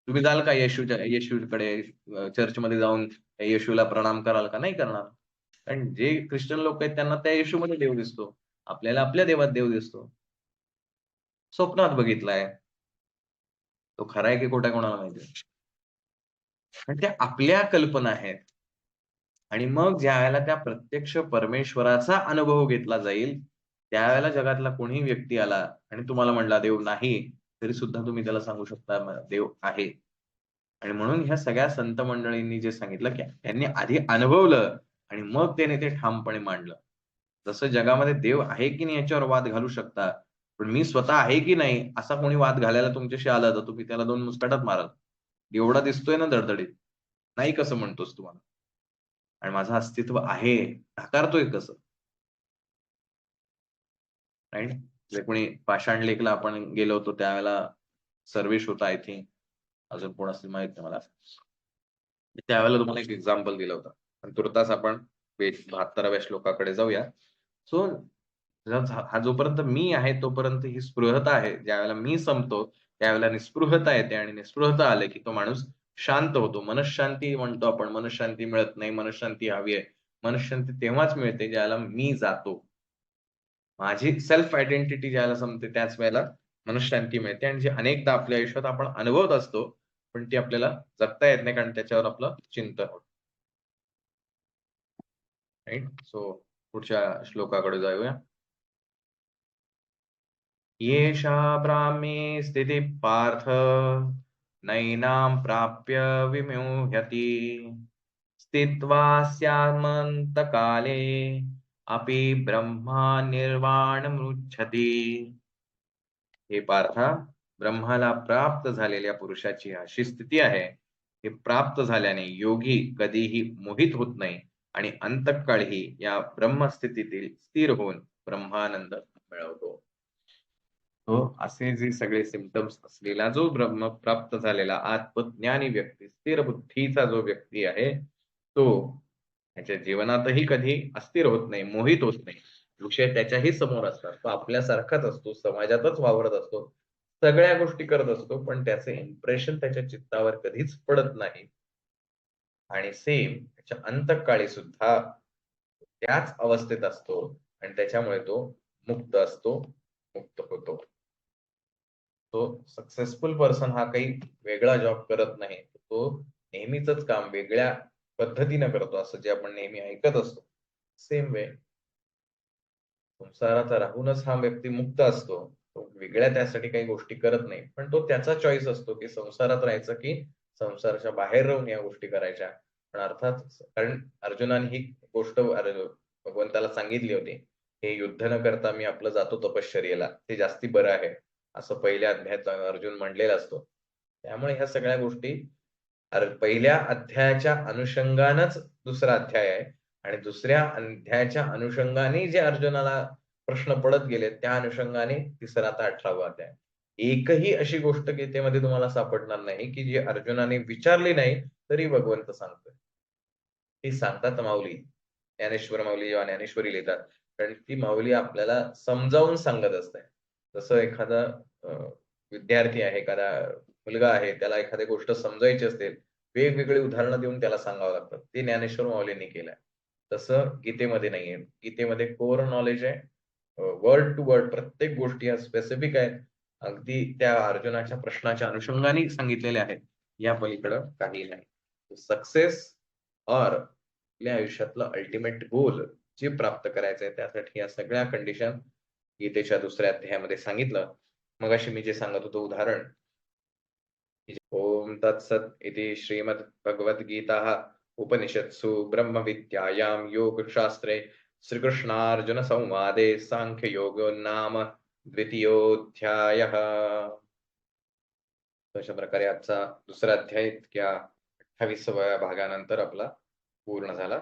A: तुम्ही जाल का येशूकडे, चर्चमध्ये जाऊन येशूला प्रणाम कराल का? नाही करणार. कारण जे ख्रिश्चन लोक आहेत त्यांना त्या येशूमध्ये देव दिसतो. आपल्याला आपल्या देवात देव दिसतो. स्वप्नात बघितलाय. तो खरा आहे की खोटा आहे कोणाला माहिती. आणि त्या आपल्या कल्पना आहेत. आणि मग ज्यावेळेला त्या प्रत्यक्ष परमेश्वराचा अनुभव घेतला जाईल, त्यावेळेला जगातला कोणीही व्यक्ती आला आणि तुम्हाला म्हटला देव नाही, तरी सुद्धा तुम्ही त्याला सांगू शकता देव आहे. आणि म्हणून ह्या सगळ्या संत मंडळींनी जे सांगितलं, की त्यांनी आधी अनुभवलं आणि मग त्याने ते ठामपणे मांडलं. जसं जगामध्ये देव आहे की नाही याच्यावर वाद घालू शकता. पण मी स्वतः आहे की नाही असा कोणी वाद घालायला तुमच्याशी आला, तर तुम्ही त्याला 2 मुस्काटात माराल. एवढा दिसतोय ना धडधडीत. नाही कसं म्हणतोस तू मला? आणि माझं अस्तित्व आहे, नाकारतोय कसं? राइट? म्हणजे कोणी पाषाण लेकला आपण गेलो होतो त्यावेळेला सर्वेश होता आय थिंक. अजून कोण असेल माहीत नाही मला. त्यावेळेला तुम्हाला एक एक्झाम्पल दिलं होतं. आणि तुर्तास आपण 72व्या श्लोकाकडे जाऊया. सो हा जोपर्यंत मी आहे तोपर्यंत ही स्पृहता आहे. ज्यावेळेला मी संपतो त्यावेळेला निस्पृहता येते आणि निस्पृहता आले की तो माणूस शांत होतो. मनःशांती म्हणतो आपण. मनःशांती मिळत नाही, मनःशांती हवी आहे. मनःशांती तेव्हाच मिळते ज्यावेळेला मी जातो. माझी सेल्फ आयडेंटिटी ज्यावेळेला संपते त्याच वेळेला मनःशांती मिळते आणि जे अनेकदा आपल्या आयुष्यात आपण अनुभवत असतो, पण ती आपल्याला जगता येत नाही कारण त्याच्यावर आपलं चिंतन होतं. राइट? सो पुढच्या श्लोकाकडे जाऊया. येषा ब्राह्मी स्थितिः पार्थ नैनां प्राप्य विमुह्यति स्थित्वा स्यामन्तकाले अपि ब्रह्मा निर्वाणमृच्छति. हे पार्था, ब्रह्माला प्राप्त झालेल्या पुरुषाची अशी स्थिती आहे, हे प्राप्त झाल्याने योगी कधीही मोहित होत नाही आणि अंतकाळी या ब्रह्मस्थितीतील स्थिर होऊन ब्रह्मानंद मिळवतो. तो असे जे सगळे सिम्पटम्स असलेला जो ब्रह्म प्राप्त झालेला आत्मज्ञानी व्यक्ती, स्थिर बुद्धीचा जो व्यक्ती आहे, तो त्याच्या जीवनातही कधी अस्थिर होत नाही, मोहित होत नाही. विषय त्याच्याही समोर असतात. तो आपल्यासारखाच असतो, समाजातच वावरत असतो, सगळ्या गोष्टी करत असतो, पण त्याचं इम्प्रेशन त्याच्या चित्तावर कधीच पडत नाही. आणि सेम त्याच्या अंतकाळी सुद्धा त्याच अवस्थेत असतो आणि त्याच्यामुळे तो मुक्त असतो, मुक्त होतो. तो सक्सेसफुल पर्सन हा काही वेगळा जॉब करत नाही. तो नेहमीचंच काम वेगळ्या पद्धतीनं करतो, असं जे आपण नेहमी ऐकत असतो. सेम वे संसारात राहूनच हा व्यक्ती मुक्त असतो. तो वेगळ्या त्यासाठी काही गोष्टी करत नाही. पण तो त्याचा चॉईस असतो, की संसारात राहायचं की संसाराच्या बाहेर राहून या गोष्टी करायच्या. पण अर्थात कारण अर्जुनाने ही गोष्ट भगवंताला सांगितली होती, हे युद्ध न करता मी आपलं जातो तपश्चर्येला, ते जास्ती बरं आहे. असं पहिल्या अध्यायात अर्जुन म्हणलेला असतो. त्यामुळे ह्या सगळ्या गोष्टी पहिल्या अध्यायाच्या अनुषंगानच दुसरा अध्याय आहे आणि दुसऱ्या अध्यायाच्या अनुषंगाने जे अर्जुनाला प्रश्न पडत गेले त्या अनुषंगाने तिसरा आता 18वा अध्याय. एकही अशी गोष्ट गीतेमध्ये तुम्हाला सापडणार नाही की जी अर्जुनाने विचारली नाही तरी भगवंत सांगतोय. ती सांगतात माऊली. ज्ञानेश्वर माऊली जेव्हा ज्ञानेश्वरी लिहितात, कारण ती माऊली आपल्याला समजावून सांगत असते. जसं एखादा विद्यार्थी आहे, एखादा मुलगा आहे, त्याला एखादी गोष्ट समजायची असेल, वेगवेगळी उदाहरणं देऊन त्याला सांगावं लागतं. ते ज्ञानेश्वर माऊलींनी केलंय. तसं गीतेमध्ये नाहीये. गीतेमध्ये कोर नॉलेज आहे. वर्ड टू वर्ड प्रत्येक गोष्टी या स्पेसिफिक आहेत. अगदी त्या अर्जुनाच्या प्रश्नाच्या अनुषंगाने सांगितलेल्या आहेत. या पलीकडं काही नाही. सक्सेस ऑर आपल्या आयुष्यातलं अल्टिमेट गोल जे प्राप्त करायचंय त्यासाठी या सगळ्या कंडिशन गीतेच्या दुसऱ्या अध्यायामध्ये सांगितलं. मगाशी मी जे सांगत होतो उदाहरण, ओम तत्सत इति श्रीमद्भगवद्गीता उपनिषत्सु ब्रह्मविद्यायां योगशास्त्रे श्रीकृष्णार्जुनसंवादे सांख्ययोगो नाम द्वितीयोऽध्यायः. अशा प्रकारे आजचा दुसरा अध्याय या 28व्या भागानंतर आपला पूर्ण झाला.